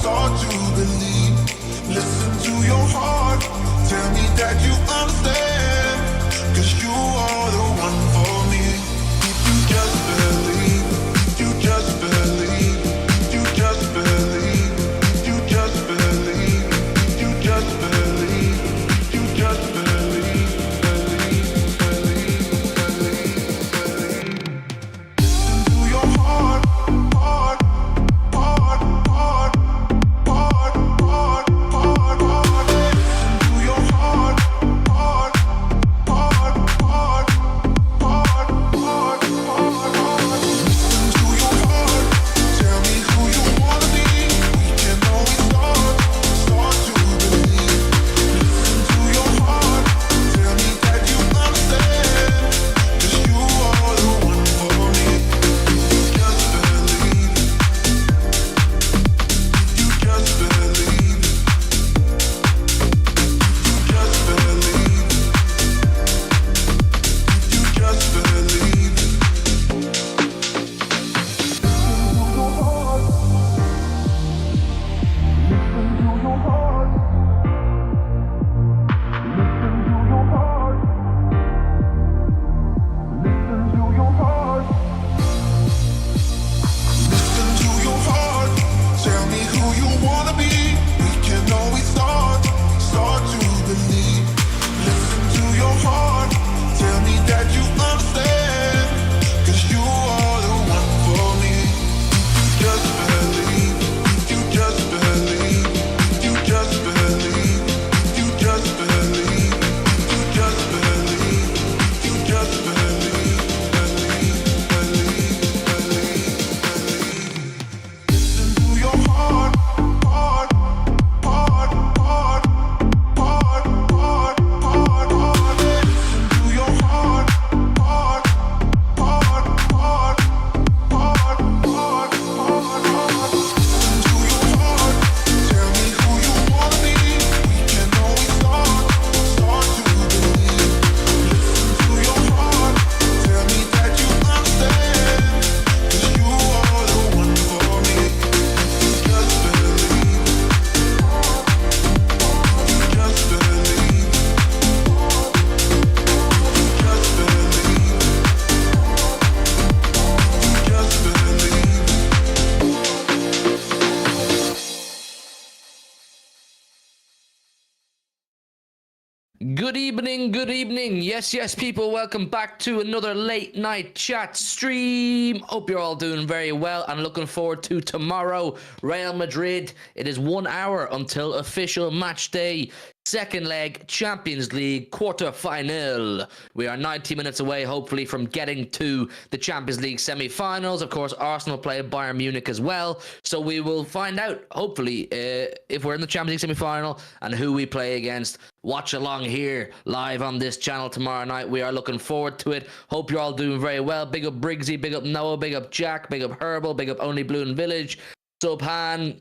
start to believe. Listen to your heart, tell me that you understand, 'cause you are the one for me. If you just believe, if you just believe, if you just believe, if you just believe, if you just believe, if you just believe, believe. Listen to your heart, heart, heart, heart, heart, heart, heart, heart. Listen to your heart, heart, heart, heart, heart, heart, heart, heart. Listen to your heart, tell me who you wanna be. We can always start to believe. Listen to your heart, tell me that you understand, 'cause you are the one for me. If you just believe, if you just believe, if you just believe, if you just believe. Listen to your heart, tell me who you wanna be. We can always start to believe. Listen to your heart, tell me that you understand, 'cause you are the one for me. If you just believe, if you just believe, if you just believe, if you just believe, if you just believe, if you just believe, believe. Listen to your heart, heart, heart, heart, heart, heart, heart, heart. Listen to your heart, heart, heart, heart, heart, heart, heart, heart. Listen to your heart, tell me who you wanna be. We can always start to believe. Listen to your heart, tell me that you understand, 'cause you are the one for me. If you just believe, if you just believe, if you just believe, Good evening, good evening. Yes, people, welcome back to another late night chat stream. Hope you're all doing very well and looking forward to tomorrow, Real Madrid. It is 1 hour until official match day. Second leg, Champions League quarter-final. We are 90 minutes away, hopefully, from getting to the Champions League semi-finals. Of course, Arsenal play Bayern Munich as well. So we will find out, hopefully, if we're in the Champions League semi-final and who we play against. Watch along here, live on this channel tomorrow night. We are looking forward to it. Hope you're all doing very well. Big up Briggsy, big up Noah, big up Jack, big up Herbal, big up Only Blue and Village, Subhan.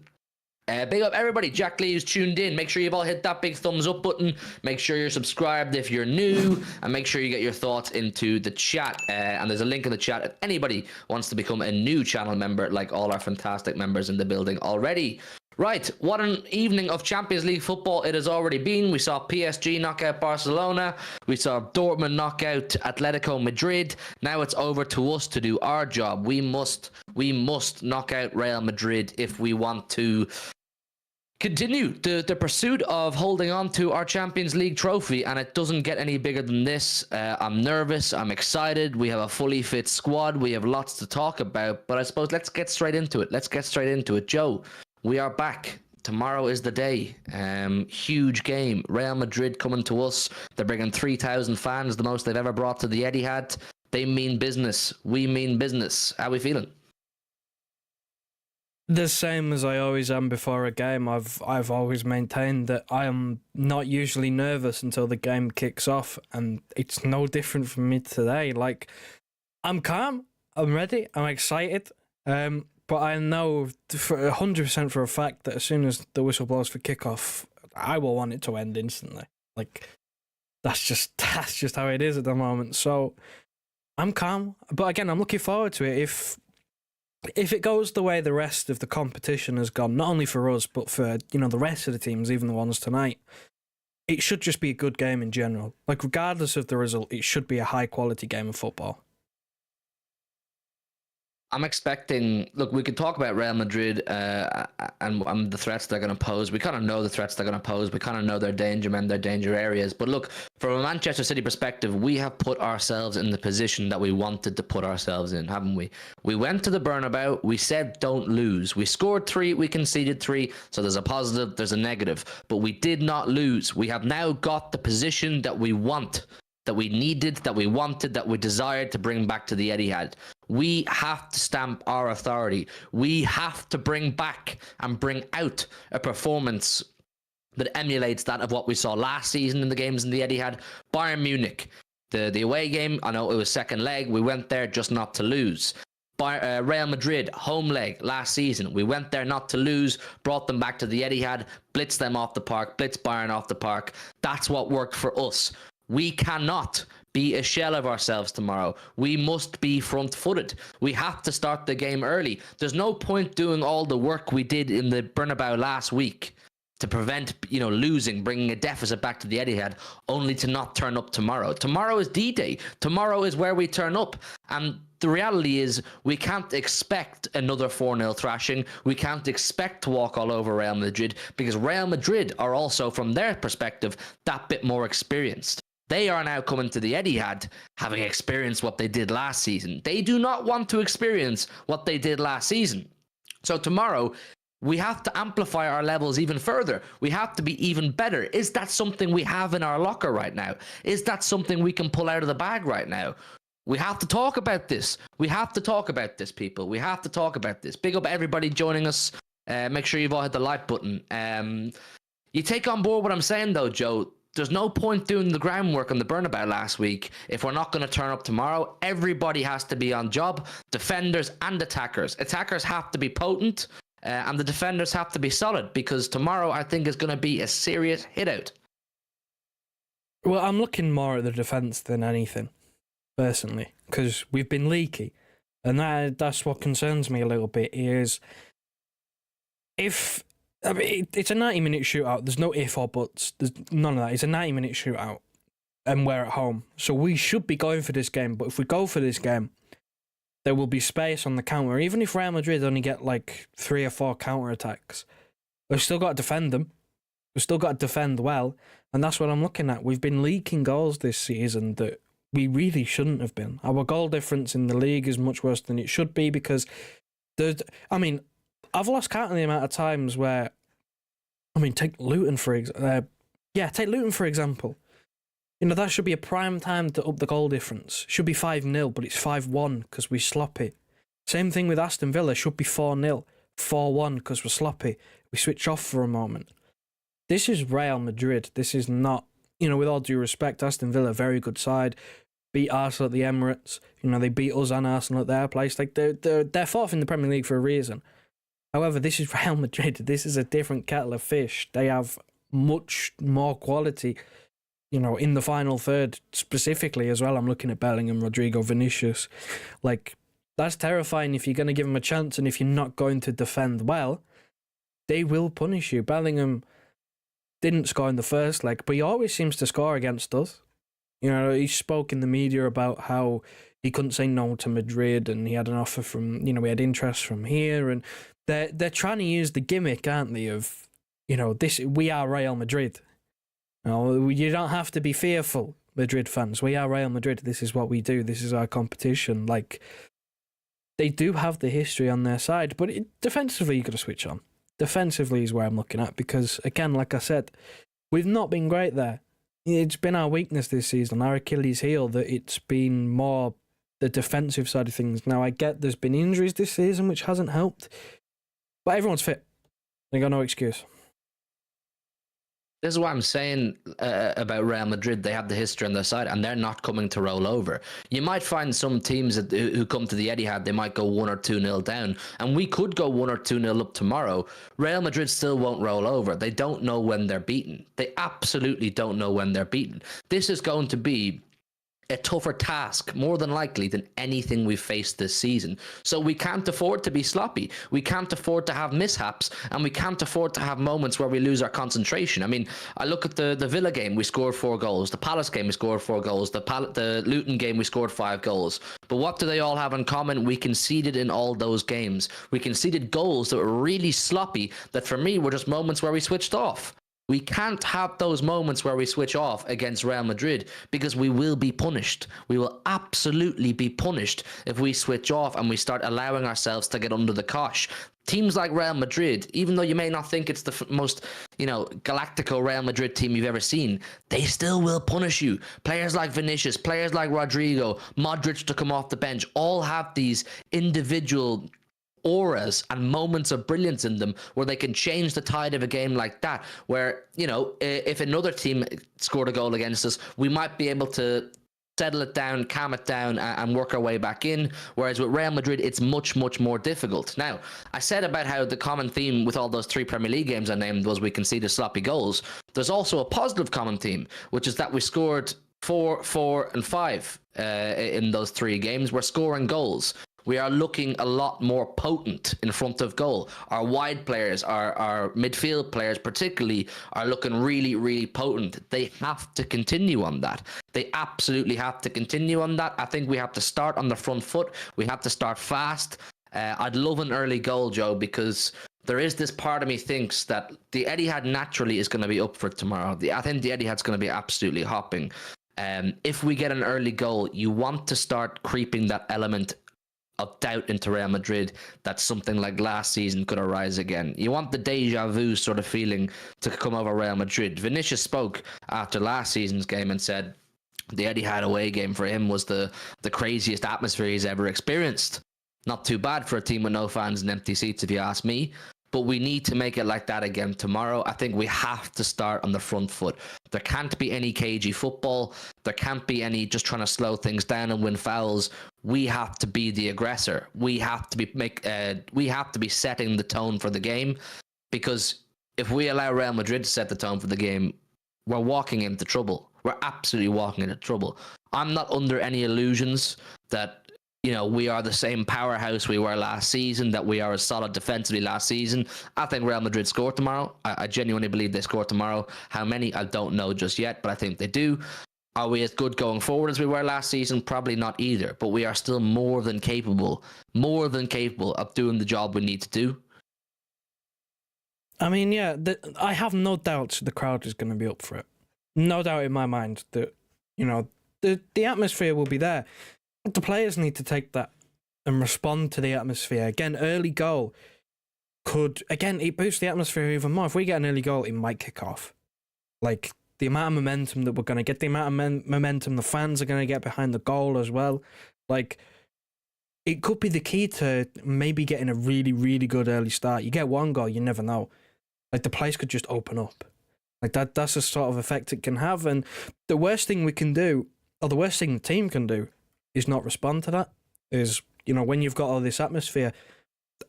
Big up everybody. Jack Lee who's tuned in. Make sure you've all hit that big thumbs up button. Make sure you're subscribed if you're new, and make sure you get your thoughts into the chat. And there's a link in the chat if anybody wants to become a new channel member, like all our fantastic members in the building already. Right, what an evening of Champions League football it has already been. We saw PSG knock out Barcelona. We saw Dortmund knock out Atletico Madrid. Now it's over to us to do our job. We must knock out Real Madrid if we want to continue the pursuit of holding on to our Champions League trophy, and it doesn't get any bigger than this. I'm nervous. I'm excited. We have a fully fit squad. We have lots to talk about, but I suppose let's get straight into it. Joe, we are back. Tomorrow is the day. Huge game. Real Madrid coming to us. They're bringing 3,000 fans, the most they've ever brought to the Etihad. They mean business. We mean business. How are we feeling? The same as I always am before a game. I've always maintained that I am not usually nervous until the game kicks off, and it's no different from me today. Like, I'm calm, I'm ready, I'm excited, but I know for 100% for a fact that as soon as the whistle blows for kickoff, I will want it to end instantly. Like, that's just how it is at the moment. So I'm calm, but again, I'm looking forward to it. if it goes the way the rest of the competition has gone, not only for us, but for, the rest of the teams, even the ones tonight, it should just be a good game in general. Like, regardless of the result, it should be a high-quality game of football. I'm expecting, look, we could talk about Real Madrid and the threats they're going to pose. We kind of know the threats they're going to pose. We kind of know their danger men, their danger areas. But look, from a Manchester City perspective, we have put ourselves in the position that we wanted to put ourselves in, haven't we? We went to the Bernabeu. We said don't lose. We scored 3. We conceded 3. So there's a positive, there's a negative. But we did not lose. We have now got the position that we want, that we needed, that we wanted, that we desired to bring back to the Etihad. We have to stamp our authority. We have to bring back and bring out a performance that emulates that of what we saw last season in the games in the Etihad. Bayern Munich, the away game, I know it was second leg. We went there just not to lose. Real Madrid, home leg last season. We went there not to lose, brought them back to the Etihad, blitzed them off the park, blitzed Bayern off the park. That's what worked for us. We cannot be a shell of ourselves tomorrow. We must be front-footed. We have to start the game early. There's no point doing all the work we did in the Bernabeu last week to prevent, losing, bringing a deficit back to the Etihad, only to not turn up tomorrow. Tomorrow is D-Day. Tomorrow is where we turn up. And the reality is we can't expect another 4-0 thrashing. We can't expect to walk all over Real Madrid, because Real Madrid are also, from their perspective, that bit more experienced. They are now coming to the Etihad having experienced what they did last season. They do not want to experience what they did last season. So tomorrow, we have to amplify our levels even further. We have to be even better. Is that something we have in our locker right now? Is that something we can pull out of the bag right now? We have to talk about this. We have to talk about this, people. We have to talk about this. Big up everybody joining us. Make sure you've all hit the like button. You take on board what I'm saying, though, Joe. There's no point doing the groundwork on the Bernabeu last week if we're not going to turn up tomorrow. Everybody has to be on job, defenders and attackers. Attackers have to be potent, and the defenders have to be solid, because tomorrow I think is going to be a serious hit-out. Well, I'm looking more at the defence than anything, personally, because we've been leaky. And that's what concerns me a little bit, is it's a 90-minute shootout. There's no if or buts. There's none of that. It's a 90-minute shootout, and we're at home. So we should be going for this game. But if we go for this game, there will be space on the counter. Even if Real Madrid only get like 3 or 4 counterattacks, we've still got to defend them. We've still got to defend well. And that's what I'm looking at. We've been leaking goals this season that we really shouldn't have been. Our goal difference in the league is much worse than it should be, because I've lost count of the amount of times where, take Luton for example. Take Luton for example. That should be a prime time to up the goal difference. Should be 5-0, but it's 5-1 because we sloppy. Same thing with Aston Villa. Should be 4-0, 4-1 because we're sloppy. We switch off for a moment. This is Real Madrid. This is not, with all due respect, Aston Villa, very good side. Beat Arsenal at the Emirates. They beat us and Arsenal at their place. Like they're fourth in the Premier League for a reason. However, this is Real Madrid. This is a different kettle of fish. They have much more quality, in the final third specifically as well. I'm looking at Bellingham, Rodrigo, Vinicius. Like, that's terrifying if you're going to give them a chance, and if you're not going to defend well, they will punish you. Bellingham didn't score in the first leg, but he always seems to score against us. He spoke in the media about how he couldn't say no to Madrid, and he had an offer from, we had interest from here, and they're trying to use the gimmick, aren't they, of, this, we are Real Madrid. You don't have to be fearful, Madrid fans. We are Real Madrid. This is what we do. This is our competition. Like, they do have the history on their side, but defensively, you've got to switch on. Defensively is where I'm looking at, because, again, like I said, we've not been great there. It's been our weakness this season, our Achilles heel, that it's been more the defensive side of things. Now, I get there's been injuries this season, which hasn't helped, but everyone's fit. They got no excuse. This is what I'm saying about Real Madrid. They have the history on their side, and they're not coming to roll over. You might find some teams who come to the Etihad, they might go 1 or 2-0 down, and we could go 1 or 2-0 up tomorrow. Real Madrid still won't roll over. They don't know when they're beaten. They absolutely don't know when they're beaten. This is going to be a tougher task, more than likely, than anything we've faced this season. So we can't afford to be sloppy. We can't afford to have mishaps, and we can't afford to have moments where we lose our concentration. I mean, I look at the Villa game, we scored 4 goals. The Palace game, we scored 4 goals. The Luton game, we scored 5 goals. But what do they all have in common? We conceded in all those games. We conceded goals that were really sloppy, that for me were just moments where we switched off. We can't have those moments where we switch off against Real Madrid, because we will be punished. We will absolutely be punished if we switch off and we start allowing ourselves to get under the cosh. Teams like Real Madrid, even though you may not think it's the most, Galactico Real Madrid team you've ever seen, they still will punish you. Players like Vinicius, players like Rodrigo, Modric to come off the bench, all have these individual auras and moments of brilliance in them where they can change the tide of a game like that, where, if another team scored a goal against us, we might be able to settle it down, calm it down, and work our way back in. Whereas with Real Madrid, it's much, much more difficult. Now, I said about how the common theme with all those 3 Premier League games I named was we conceded sloppy goals. There's also a positive common theme, which is that we scored 4, 4, and 5 in those 3 games. We're scoring goals. We are looking a lot more potent in front of goal. Our wide players, our midfield players particularly, are looking really, really potent. They have to continue on that. They absolutely have to continue on that. I think we have to start on the front foot. We have to start fast. I'd love an early goal, Joe, because there is this part of me thinks that the Etihad naturally is going to be up for tomorrow. I think the Etihad's going to be absolutely hopping. If we get an early goal, you want to start creeping that element of doubt into Real Madrid that something like last season could arise again. You want the deja vu sort of feeling to come over Real Madrid. Vinicius spoke after last season's game and said the Etihad away game for him was the craziest atmosphere he's ever experienced. Not too bad for a team with no fans and empty seats, if you ask me. But we need to make it like that again tomorrow. I think we have to start on the front foot. There can't be any cagey football. There can't be any just trying to slow things down and win fouls. We have to be the aggressor. We have to be setting the tone for the game, because if we allow Real Madrid to set the tone for the game, we're walking into trouble. We're absolutely walking into trouble. I'm not under any illusions that we are the same powerhouse we were last season, that we are as solid defensively last season. I think Real Madrid score tomorrow. I genuinely believe they score tomorrow. How many? I don't know just yet, but I think they do. Are we as good going forward as we were last season? Probably not either, but we are still more than capable of doing the job we need to do. I mean, yeah, I have no doubts the crowd is going to be up for it. No doubt in my mind that, the atmosphere will be there. But the players need to take that and respond to the atmosphere. Again, early goal it boosts the atmosphere even more. If we get an early goal, it might kick off. Like, the amount of momentum that we're going to get, the amount of momentum the fans are going to get behind the goal as well. Like, it could be the key to maybe getting a really, really good early start. You get 1 goal, you never know. Like, the place could just open up. Like, that's the sort of effect it can have. And the worst thing we can do, or the worst thing the team can do, is not respond to that. Is, when you've got all this atmosphere,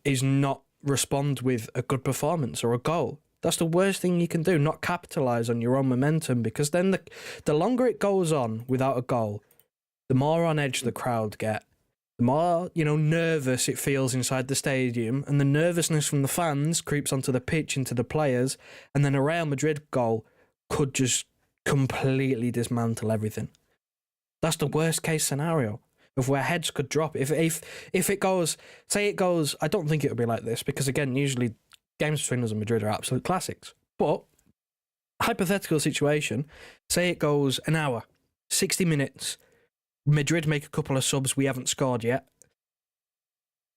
is not respond with a good performance or a goal. That's the worst thing you can do, not capitalise on your own momentum, because then the longer it goes on without a goal, the more on edge the crowd get, the more, nervous it feels inside the stadium, and the nervousness from the fans creeps onto the pitch, into the players, and then a Real Madrid goal could just completely dismantle everything. That's the worst case scenario of where heads could drop. If it goes, I don't think it'll be like this, because again, usually games between us and Madrid are absolute classics. But hypothetical situation, say it goes an hour, 60 minutes, Madrid make a couple of subs, we haven't scored yet.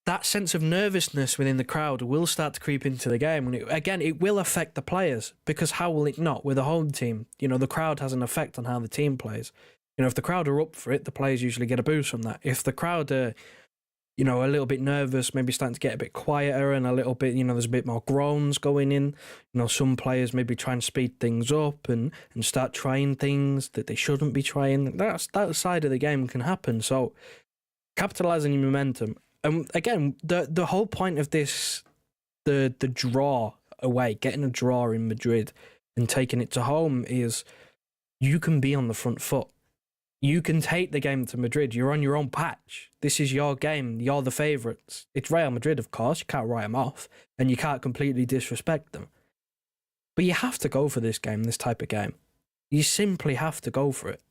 That sense of nervousness within the crowd will start to creep into the game. And it will affect the players, because how will it not with a home team? The crowd has an effect on how the team plays. If the crowd are up for it, the players usually get a boost from that. If the crowd are, a little bit nervous, maybe starting to get a bit quieter and a little bit, there's a bit more groans going in. Some players maybe try and speed things up and start trying things that they shouldn't be trying. That side of the game can happen. So capitalise on your momentum. And again, the whole point of this, the draw away, getting a draw in Madrid and taking it to home, is you can be on the front foot. You can take the game to Madrid. You're on your own patch. This is your game. You're the favourites. It's Real Madrid, of course. You can't write them off, and you can't completely disrespect them. But you have to go for this game, this type of game. You simply have to go for it.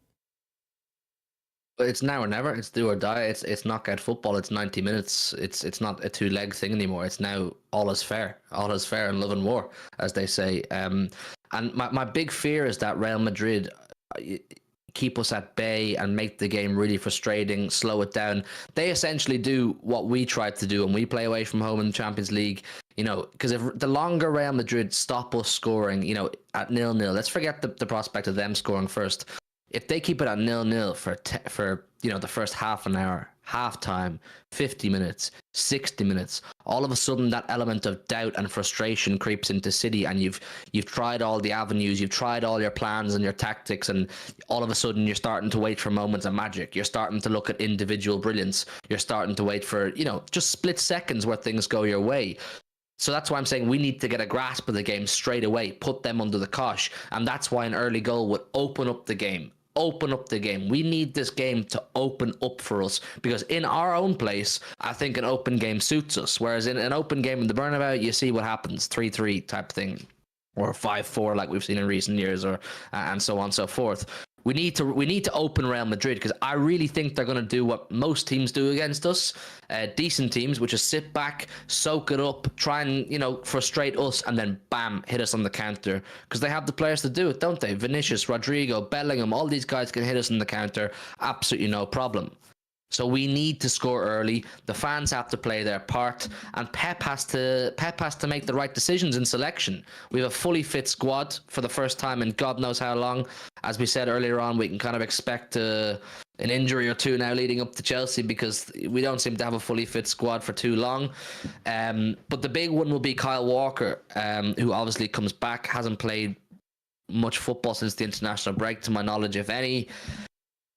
But it's now or never. It's do or die. It's knockout football. It's 90 minutes. It's not a 2-leg thing anymore. It's now all is fair. All is fair in love and war, as they say. And my big fear is that Real Madrid keep us at bay and make the game really frustrating, slow it down. They essentially do what we tried to do when we play away from home in the Champions League, you know, because if the longer Real Madrid stop us scoring, you know, at 0-0, let's forget the prospect of them scoring first. If they keep it at 0-0 for you know, the first half an hour, half time, 50 minutes, 60 minutes, all of a sudden that element of doubt and frustration creeps into City, and you've tried all the avenues, you've tried all your plans and your tactics, and all of a sudden you're starting to wait for moments of magic. You're starting to look at individual brilliance. You're starting to wait for, you know, just split seconds where things go your way. So that's why I'm saying we need to get a grasp of the game straight away, put them under the cosh, and that's why an early goal would open up the game. Open up the game. We need this game to open up for us, because in our own place, I think an open game suits us. Whereas in an open game in the Bernabeu, you see what happens, 3-3 type thing, or 5-4 like we've seen in recent years, or and so on and so forth. We need to open Real Madrid, because I really think they're going to do what most teams do against us, decent teams, which is sit back, soak it up, try and, you know, frustrate us, and then bam, hit us on the counter, because they have the players to do it, don't they? Vinicius, Rodrigo, Bellingham, all these guys can hit us on the counter, absolutely no problem. So we need to score early. The fans have to play their part, and Pep has to make the right decisions in selection. We have a fully fit squad for the first time in God knows how long. As we said earlier on, we can kind of expect an injury or two now leading up to Chelsea, because we don't seem to have a fully fit squad for too long. But the big one will be Kyle Walker, who obviously comes back, hasn't played much football since the international break, to my knowledge, if any.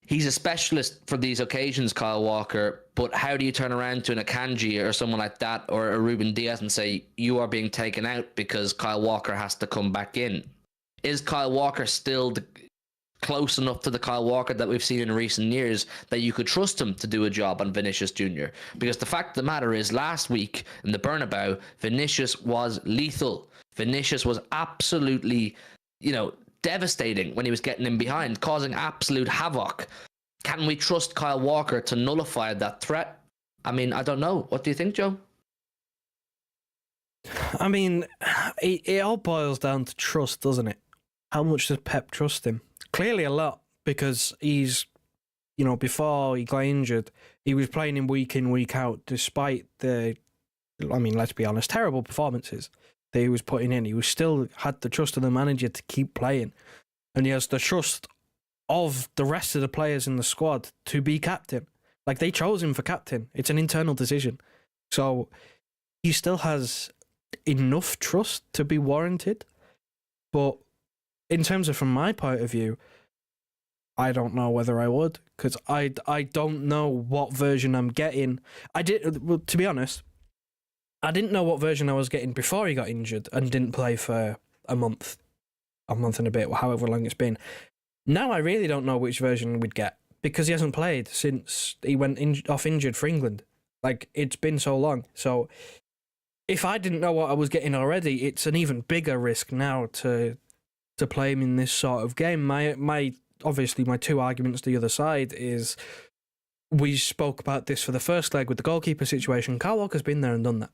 He's a specialist for these occasions, Kyle Walker, but how do you turn around to an Akanji or someone like that, or a Ruben Diaz, and say you are being taken out because Kyle Walker has to come back in? Is Kyle Walker still close enough to the Kyle Walker that we've seen in recent years that you could trust him to do a job on Vinicius Jr.? Because the fact of the matter is, last week in the Bernabeu, Vinicius was lethal. Vinicius was absolutely, you know, devastating when he was getting in behind, causing absolute havoc. Can we trust Kyle Walker to nullify that threat? I mean, I don't know. What do you think, Joe? I mean, it all boils down to trust, doesn't it? How much does Pep trust him? Clearly a lot, because he's, you know, before he got injured, he was playing him week in, week out, despite the, I mean, let's be honest, terrible performances that he was putting in. He was still had the trust of the manager to keep playing, and he has the trust of the rest of the players in the squad to be captain. Like, they chose him for captain. It's an internal decision. So he still has enough trust to be warranted. But in terms of, from my point of view, I don't know whether I would, because I don't know what version I'm getting. Well, to be honest, I didn't know what version I was getting before he got injured and didn't play for a month and a bit, or however long it's been. Now I really don't know which version we'd get, because he hasn't played since he went off injured for England. Like, it's been so long. So if I didn't know what I was getting already, it's an even bigger risk now to play him in this sort of game. My obviously my two arguments to the other side is, we spoke about this for the first leg with the goalkeeper situation. Kyle Walker's been there and done that.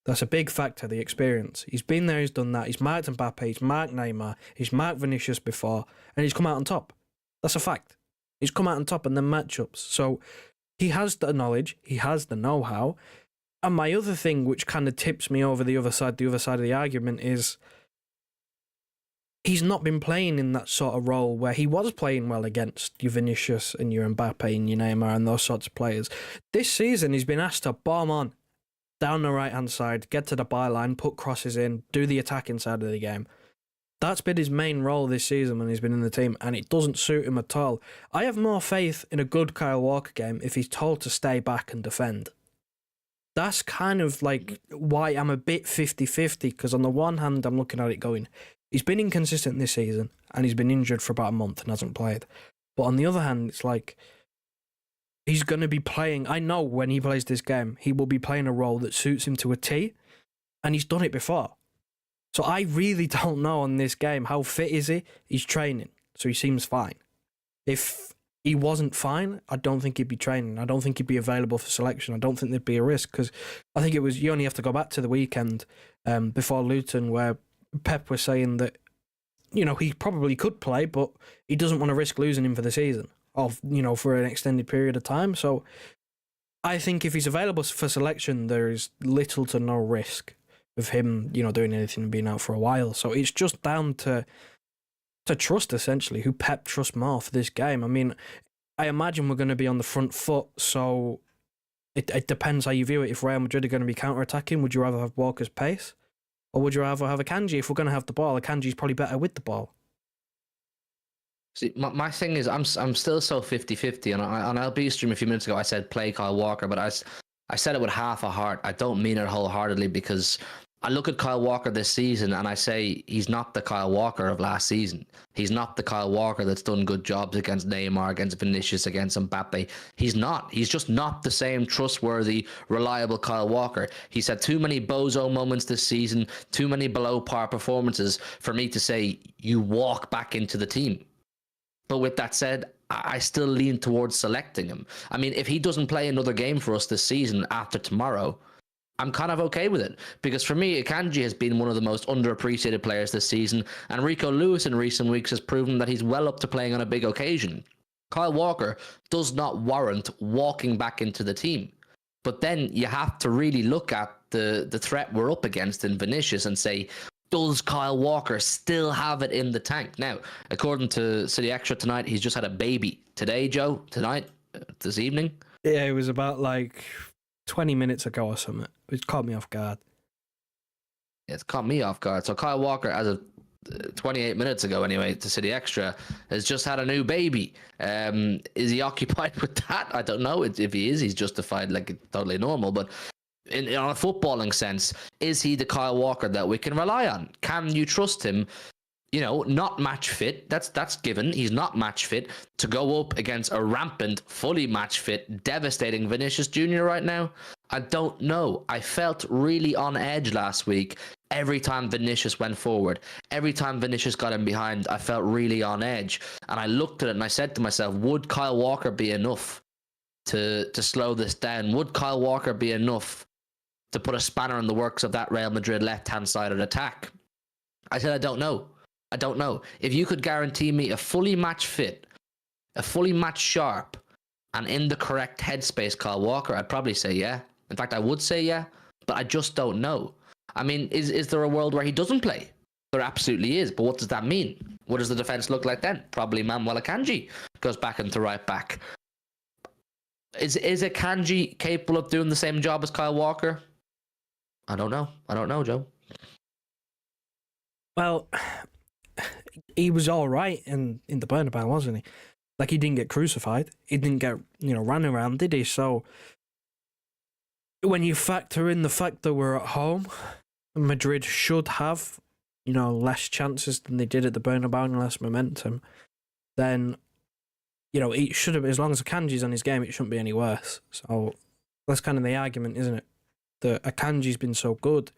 That's a big factor, the experience. He's been there, he's done that. He's marked Mbappe, he's marked Neymar, he's marked Vinicius before, and he's come out on top. That's a fact. He's come out on top in the matchups. So he has the knowledge, he has the know-how. And my other thing, which kind of tips me over the other side of the argument, is he's not been playing in that sort of role where he was playing well against your Vinicius and your Mbappe and your Neymar and those sorts of players. This season, he's been asked to bomb on down the right-hand side, get to the byline, put crosses in, do the attacking side of the game. That's been his main role this season when he's been in the team, and it doesn't suit him at all. I have more faith in a good Kyle Walker game if he's told to stay back and defend. That's kind of like why I'm a bit 50-50, because on the one hand, I'm looking at it going, he's been inconsistent this season, and he's been injured for about a month and hasn't played. But on the other hand, it's like he's going to be playing. I know when he plays this game, he will be playing a role that suits him to a T, and he's done it before. So I really don't know on this game, how fit is he? He's training, so he seems fine. If he wasn't fine, I don't think he'd be training. I don't think he'd be available for selection. I don't think there'd be a risk, because I think you only have to go back to the weekend before Luton where Pep was saying that, he probably could play, but he doesn't want to risk losing him for the season, for an extended period of time. So I think if he's available for selection, there is little to no risk of him, doing anything and being out for a while. So it's just down to trust, essentially, who Pep trusts more for this game. I mean, I imagine we're going to be on the front foot, so it depends how you view it. If Real Madrid are going to be counter-attacking, would you rather have Walker's pace? Or would you rather have Akanji? If we're going to have the ball, Akanji's probably better with the ball. See, my thing is, I'm still so 50-50, and on LB stream a few minutes ago, I said play Kyle Walker, but I said it with half a heart. I don't mean it wholeheartedly, because I look at Kyle Walker this season and I say he's not the Kyle Walker of last season. He's not the Kyle Walker that's done good jobs against Neymar, against Vinicius, against Mbappe. He's not. He's just not the same trustworthy, reliable Kyle Walker. He's had too many bozo moments this season, too many below par performances for me to say you walk back into the team. But with that said, I still lean towards selecting him. I mean, if he doesn't play another game for us this season after tomorrow, I'm kind of okay with it, because for me, Akanji has been one of the most underappreciated players this season, and Rico Lewis in recent weeks has proven that he's well up to playing on a big occasion. Kyle Walker does not warrant walking back into the team. But then you have to really look at the threat we're up against in Vinicius and say, does Kyle Walker still have it in the tank? Now, according to City Extra tonight, he's just had a baby. Today, Joe? Tonight? This evening? Yeah, it was about 20 minutes ago or something. It caught me off guard. It's caught me off guard. So Kyle Walker, as of 28 minutes ago anyway, to City Extra, has just had a new baby. Is he occupied with that? I don't know. If he is, he's justified, totally normal. But on a footballing sense, is he the Kyle Walker that we can rely on? Can you trust him? Not match fit. That's given. He's not match fit to go up against a rampant, fully match fit, devastating Vinicius Jr. right now. I don't know. I felt really on edge last week. Every time Vinicius went forward, every time Vinicius got in behind, I felt really on edge. And I looked at it and I said to myself, would Kyle Walker be enough to slow this down? Would Kyle Walker be enough to put a spanner in the works of that Real Madrid left-hand sided attack? I said, I don't know. I don't know. If you could guarantee me a fully match fit, a fully match sharp, and in the correct headspace Kyle Walker, I'd probably say yeah. In fact, I would say yeah, but I just don't know. I mean, is there a world where he doesn't play? There absolutely is, but what does that mean? What does the defence look like then? Probably Manuel Akanji goes back into right back. Is Akanji capable of doing the same job as Kyle Walker? I don't know. I don't know, Joe. Well, he was all right in the Bernabeu, wasn't he? He didn't get crucified. He didn't get, ran around, did he? So when you factor in the fact that we're at home, Madrid should have, less chances than they did at the Bernabeu and less momentum, then, it should have, as long as Akanji's on his game, it shouldn't be any worse. So that's kind of the argument, isn't it? That Akanji's been so good,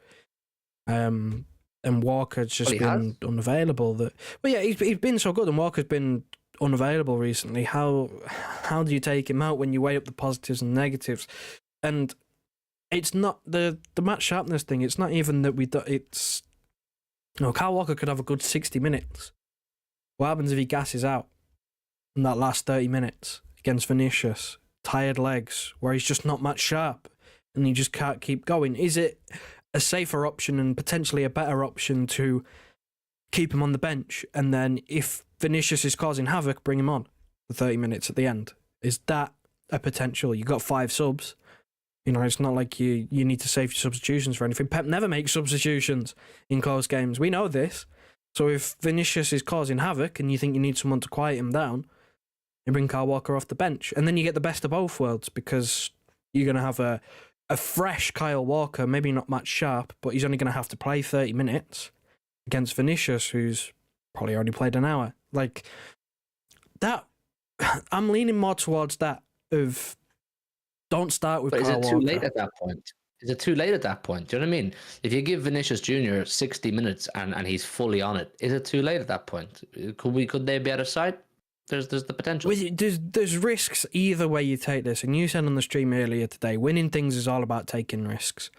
and Walker's just been unavailable. He's been so good, and Walker's been unavailable recently. How do you take him out when you weigh up the positives and negatives? And it's not the match sharpness thing. It's not even that it's Kyle Walker could have a good 60 minutes. What happens if he gasses out in that last 30 minutes against Vinicius? Tired legs, where he's just not match sharp and he just can't keep going. Is it a safer option and potentially a better option to keep him on the bench, and then if Vinicius is causing havoc, bring him on for 30 minutes at the end? Is that a potential? You got 5 subs. It's not like you need to save your substitutions for anything. Pep never makes substitutions in close games. We know this. So if Vinicius is causing havoc and you think you need someone to quiet him down, you bring Kyle Walker off the bench. And then you get the best of both worlds, because you're going to have a fresh Kyle Walker, maybe not match sharp, but he's only going to have to play 30 minutes against Vinicius, who's probably already played an hour. That I'm leaning more towards that of don't start with But is Kyle it too Walker. late at that point? Is it too late at that point? Do you know what I mean? If you give Vinicius Jr. 60 minutes and he's fully on it, is it too late at that point? Could they be out of sight? There's the potential. There's risks either way you take this, and you said on the stream earlier today, winning things is all about taking risks.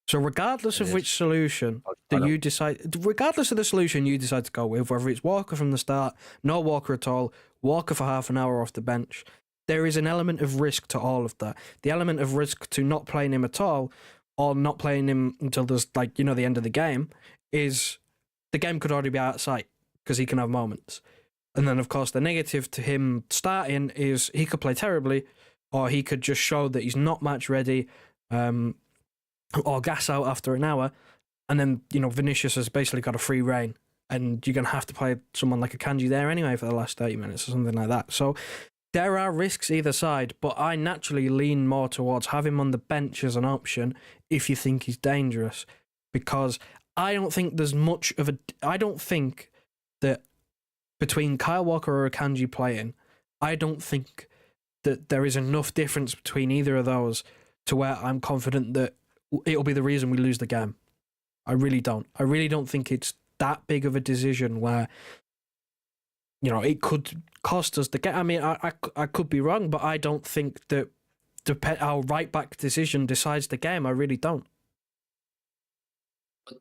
So regardless of which solution that you decide, regardless of the solution you decide to go with, whether it's Walker from the start, no Walker at all, Walker for half an hour off the bench, there is an element of risk to all of that. The element of risk to not playing him at all, or not playing him until there's the end of the game, is the game could already be out of sight because he can have moments. And then, of course, the negative to him starting is he could play terribly, or he could just show that he's not match ready, or gas out after an hour. And then, Vinicius has basically got a free reign, and you're going to have to play someone like a Kanji there anyway for the last 30 minutes or something like that. So there are risks either side, but I naturally lean more towards have him on the bench as an option if you think he's dangerous, because I don't think there's much of a... I don't think that between Kyle Walker or Akanji playing, I don't think that there is enough difference between either of those to where I'm confident that it'll be the reason we lose the game. I really don't. I really don't think it's that big of a decision where, it could cost us the game. I mean, I could be wrong, but I don't think that our right-back decision decides the game. I really don't.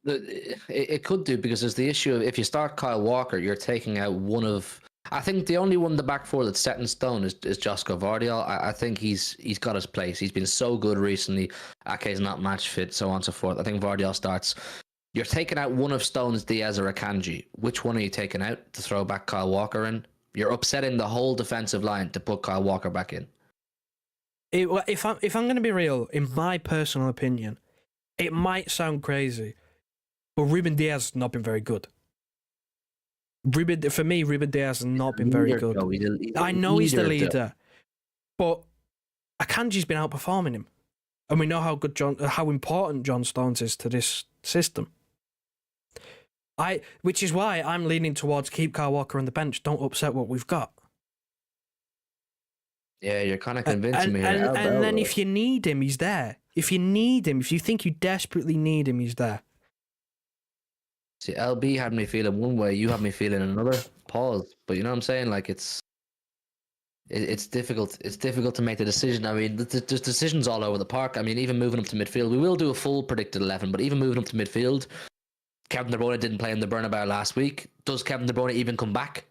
It could do, because there's the issue of if you start Kyle Walker, you're taking out one of... I think the only one in the back four that's set in stone is Josko Vardiol. I think he's got his place. He's been so good recently. Ake's not match fit, so on and so forth. I think Vardiol starts. You're taking out one of Stones, Diaz, or Akanji. Which one are you taking out to throw back Kyle Walker in? You're upsetting the whole defensive line to put Kyle Walker back in. If I'm going to be real, in my personal opinion, it might sound crazy, but Ruben Diaz has not been very good. Ruben Diaz has not been very good. I know he's the leader, but Akanji's been outperforming him, and we know how important John Stones is to this system. Which is why I'm leaning towards keep Kyle Walker on the bench. Don't upset what we've got. Yeah, you're kind of convincing me. And then if you need him, he's there. If you think you desperately need him, he's there. See, LB had me feeling one way, you had me feeling another. Pause. But you know what I'm saying? Like, it's difficult. It's difficult to make the decision. I mean, there's decisions all over the park. I mean, even moving up to midfield, we will do a full predicted 11, but even moving up to midfield, Kevin De Bruyne didn't play in the Bernabeu last week. Does Kevin De Bruyne even come back?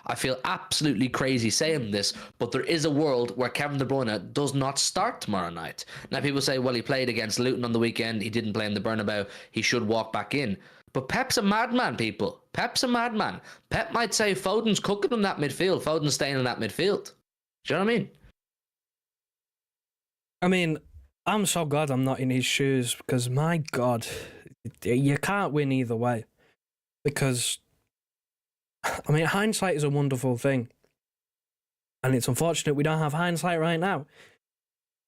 I feel absolutely crazy saying this, but there is a world where Kevin De Bruyne does not start tomorrow night. Now, people say, well, he played against Luton on the weekend. He didn't play in the Bernabeu. He should walk back in. But Pep's a madman, people. Pep's a madman. Pep might say Foden's cooking in that midfield. Foden's staying in that midfield. Do you know what I mean? I mean, I'm so glad I'm not in his shoes, because, my God, you can't win either way. Because, I mean, hindsight is a wonderful thing. And it's unfortunate we don't have hindsight right now.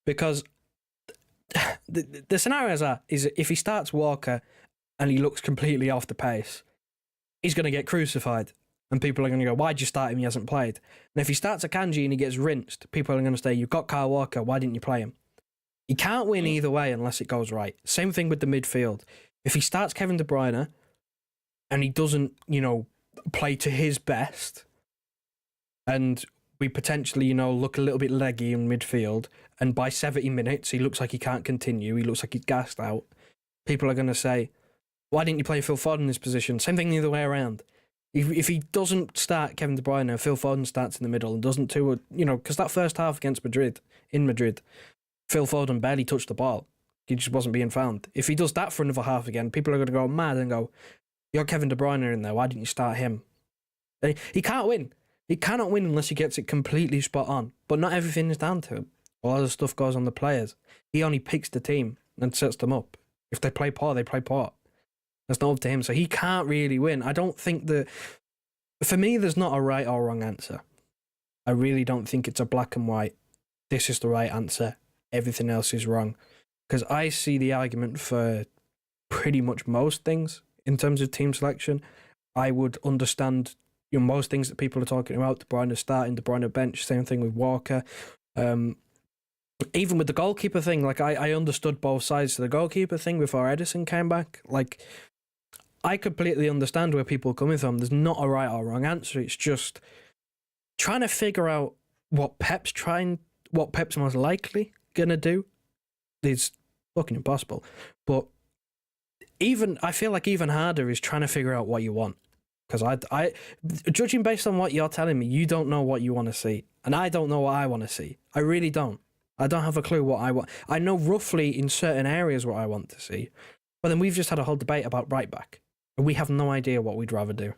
Because the scenarios is if he starts Walker and he looks completely off the pace, he's going to get crucified. And people are going to go, why'd you start him? He hasn't played. And if he starts Akanji and he gets rinsed, people are going to say, you've got Kyle Walker, why didn't you play him? He can't win either way unless it goes right. Same thing with the midfield. If he starts Kevin De Bruyne and he doesn't, play to his best, and we potentially, look a little bit leggy in midfield, and by 70 minutes he looks like he can't continue, he looks like he's gassed out, people are going to say, why didn't you play Phil Foden in this position? Same thing the other way around. If he doesn't start Kevin De Bruyne and Phil Foden starts in the middle and doesn't because that first half against Madrid, Phil Foden barely touched the ball. He just wasn't being found. If he does that for another half again, people are going to go mad and go, you got Kevin De Bruyne in there, why didn't you start him? He can't win. He cannot win unless he gets it completely spot on. But not everything is down to him. A lot of stuff goes on the players. He only picks the team and sets them up. If they play poor, they play poor. That's not up to him. So he can't really win. I don't think that... For me, there's not a right or wrong answer. I really don't think it's a black and white. This is the right answer. Everything else is wrong. Because I see the argument for pretty much most things in terms of team selection. I would understand most things that people are talking about, De Bruyne starting, De Bruyne bench, same thing with Walker. Even with the goalkeeper thing, like I understood both sides to the goalkeeper thing before Edison came back. Like, I completely understand where people are coming from. There's not a right or wrong answer. It's just trying to figure out what Pep's most likely gonna do is fucking impossible. But I feel like even harder is trying to figure out what you want. Because I judging based on what you're telling me, you don't know what you want to see, and I don't know what I want to see. I really don't. I don't have a clue what I want. I know roughly in certain areas what I want to see, but then we've just had a whole debate about right back, and we have no idea what we'd rather do.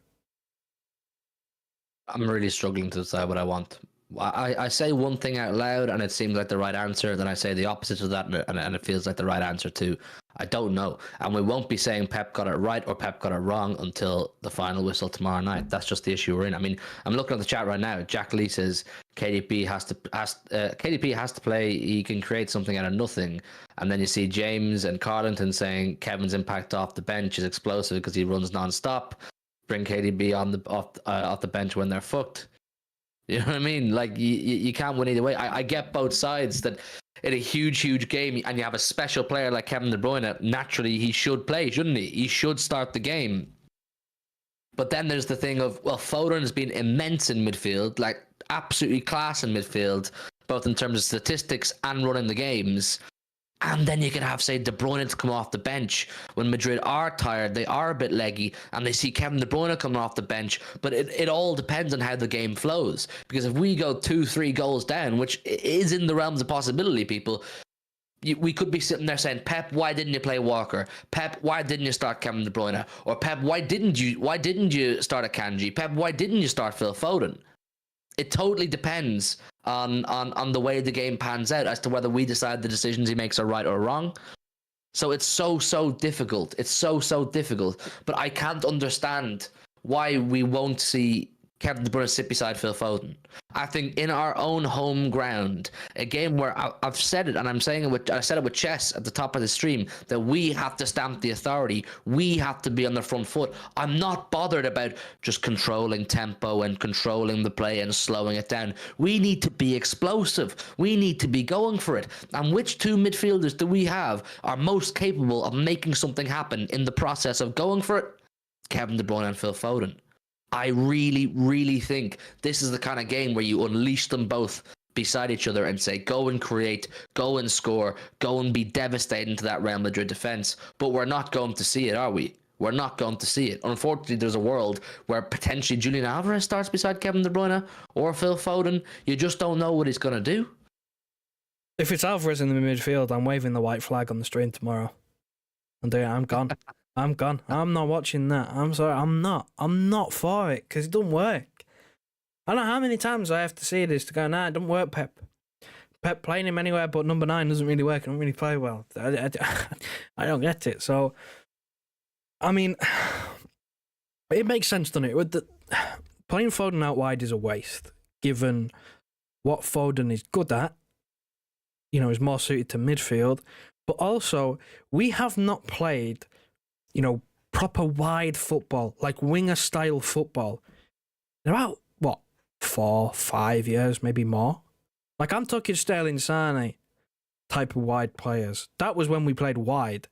I'm really struggling to decide what I want. I say one thing out loud and it seems like the right answer. Then I say the opposite of that and it feels like the right answer too. I don't know. And we won't be saying Pep got it right or Pep got it wrong until the final whistle tomorrow night. That's just the issue we're in. I mean, I'm looking at the chat right now. Jack Lee says KDB has to play. He can create something out of nothing. And then you see James and Carlington saying Kevin's impact off the bench is explosive because he runs non-stop. Bring KDB off the bench when they're fucked. You know what I mean? Like, you can't win either way. I get both sides that in a huge game and you have a special player like Kevin De Bruyne, naturally he should play, shouldn't he? He should start the game. But then there's the thing of, well, Foden has been immense in midfield, like absolutely class in midfield, both in terms of statistics and running the games. And then you can have, say, De Bruyne to come off the bench when Madrid are tired, they are a bit leggy, and they see Kevin De Bruyne coming off the bench. But it all depends on how the game flows. Because if we go 2-3 goals down, which is in the realms of possibility, people, we could be sitting there saying, Pep, why didn't you play Walker? Pep, why didn't you start Kevin De Bruyne? Or Pep, why didn't you start a Kanji? Pep, why didn't you start Phil Foden? It totally depends on the way the game pans out as to whether we decide the decisions he makes are right or wrong. So it's so difficult. It's so difficult. But I can't understand why we won't see Kevin De Bruyne sit beside Phil Foden. I think in our own home ground, a game where I've said it, and I said it with Chess at the top of the stream, that we have to stamp the authority. We have to be on the front foot. I'm not bothered about just controlling tempo and controlling the play and slowing it down. We need to be explosive. We need to be going for it. And which two midfielders do we have are most capable of making something happen in the process of going for it? Kevin De Bruyne and Phil Foden. I really think this is the kind of game where you unleash them both beside each other and say, go and create, go and score, go and be devastating to that Real Madrid defense. But we're not going to see it, are we? We're not going to see it. Unfortunately, there's a world where potentially Julian Alvarez starts beside Kevin De Bruyne or Phil Foden. You just don't know what he's going to do. If it's Alvarez in the midfield, I'm waving the white flag on the stream tomorrow. And I'm gone. I'm gone. I'm not watching that. I'm sorry. I'm not for it because it doesn't work. I don't know how many times I have to see this to go, nah, it doesn't work, Pep. Pep playing him anywhere but number 9 doesn't really work. I don't really play well. I don't get it. So, I mean, it makes sense, doesn't it? With playing Foden out wide is a waste, given what Foden is good at. You know, is more suited to midfield. But also, we have not played, you know, proper wide football, like winger-style football, in about, 4-5 years, maybe more? Like, I'm talking Sterling Sane type of wide players. That was when we played wide.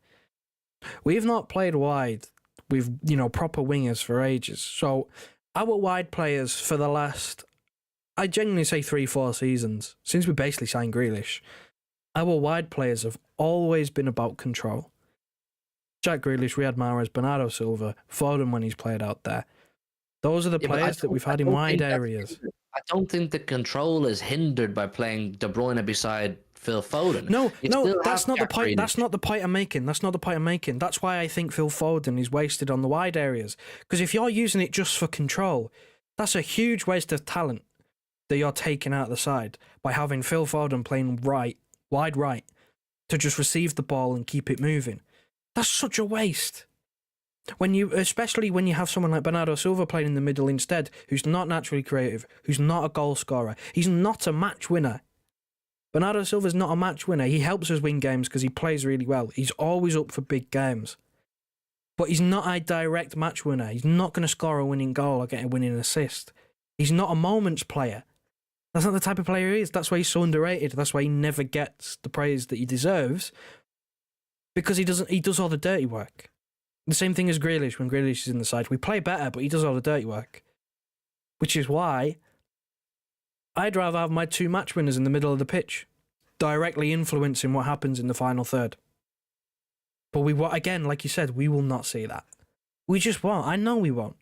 We've not played wide with, you know, proper wingers for ages. So, our wide players for the last, I genuinely say 3-4 seasons, since we basically signed Grealish, our wide players have always been about control. Jack Grealish, Riyad Mahrez, Bernardo Silva, Foden when he's played out there. Those are the players that we've had in wide areas. I don't think the control is hindered by playing De Bruyne beside Phil Foden. No, that's not the point. That's not the point I'm making. That's why I think Phil Foden is wasted on the wide areas. Because if you're using it just for control, that's a huge waste of talent that you're taking out of the side by having Phil Foden playing wide right, to just receive the ball and keep it moving. That's such a waste. Especially when you have someone like Bernardo Silva playing in the middle instead, who's not naturally creative, who's not a goal scorer. He's not a match winner. Bernardo Silva's not a match winner. He helps us win games because he plays really well. He's always up for big games. but he's not a direct match winner. He's not going to score a winning goal or get a winning assist. He's not a moments player. That's not the type of player he is. That's why he's so underrated. That's why he never gets the praise that he deserves, because he does all the dirty work. The same thing as Grealish when Grealish is in the side. We play better, but he does all the dirty work. Which is why I'd rather have my two match winners in the middle of the pitch, directly influencing what happens in the final third. But again, like you said, we will not see that. We just won't. I know we won't.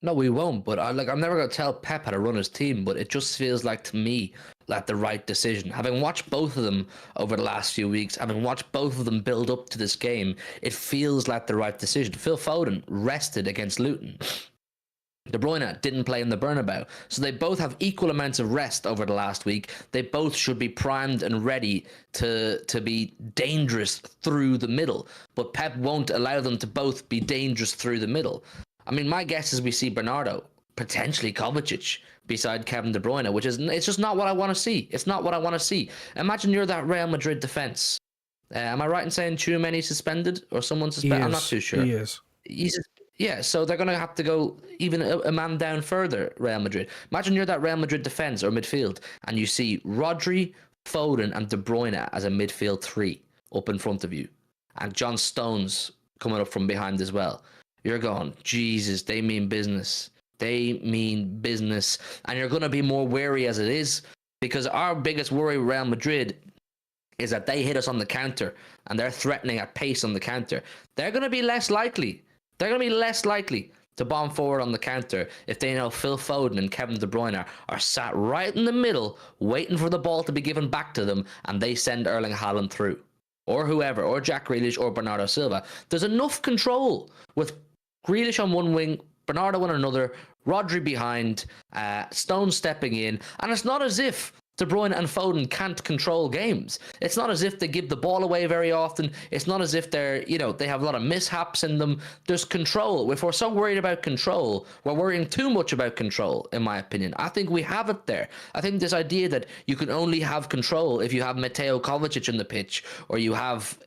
No, we won't. But I'm never going to tell Pep how to run his team. But it just feels like, to me, like the right decision. Having watched both of them over the last few weeks, having watched both of them build up to this game, it feels like the right decision. Phil Foden rested against Luton. De Bruyne didn't play in the Bernabeu. So they both have equal amounts of rest over the last week. They both should be primed and ready to be dangerous through the middle. But Pep won't allow them to both be dangerous through the middle. I mean, my guess is we see Bernardo, potentially Kovacic, beside Kevin De Bruyne, which is, it's just not what I want to see. It's not what I want to see. Imagine you're that Real Madrid defense. Am I right in saying Tchouaméni suspended or someone suspended? I'm not too sure. He is. Yeah, so they're going to have to go even a man down further, Real Madrid. Imagine you're that Real Madrid defense or midfield, and you see Rodri, Foden, and De Bruyne as a midfield three up in front of you, and John Stones coming up from behind as well. You're going, Jesus, they mean business. They mean business. And you're going to be more wary as it is, because our biggest worry with Real Madrid is that they hit us on the counter, and they're threatening at pace on the counter. They're going to be less likely. They're going to be less likely to bomb forward on the counter if they know Phil Foden and Kevin De Bruyne are sat right in the middle waiting for the ball to be given back to them, and they send Erling Haaland through. Or whoever, or Jack Grealish or Bernardo Silva. There's enough control with Grealish on one wing, Bernardo on another, Rodri behind, Stones stepping in, and it's not as if De Bruyne and Foden can't control games. It's not as if they give the ball away very often. It's not as if they have a lot of mishaps in them. There's control. If we're so worried about control, we're worrying too much about control, in my opinion. I think we have it there. I think this idea that you can only have control if you have Mateo Kovacic in the pitch, or you have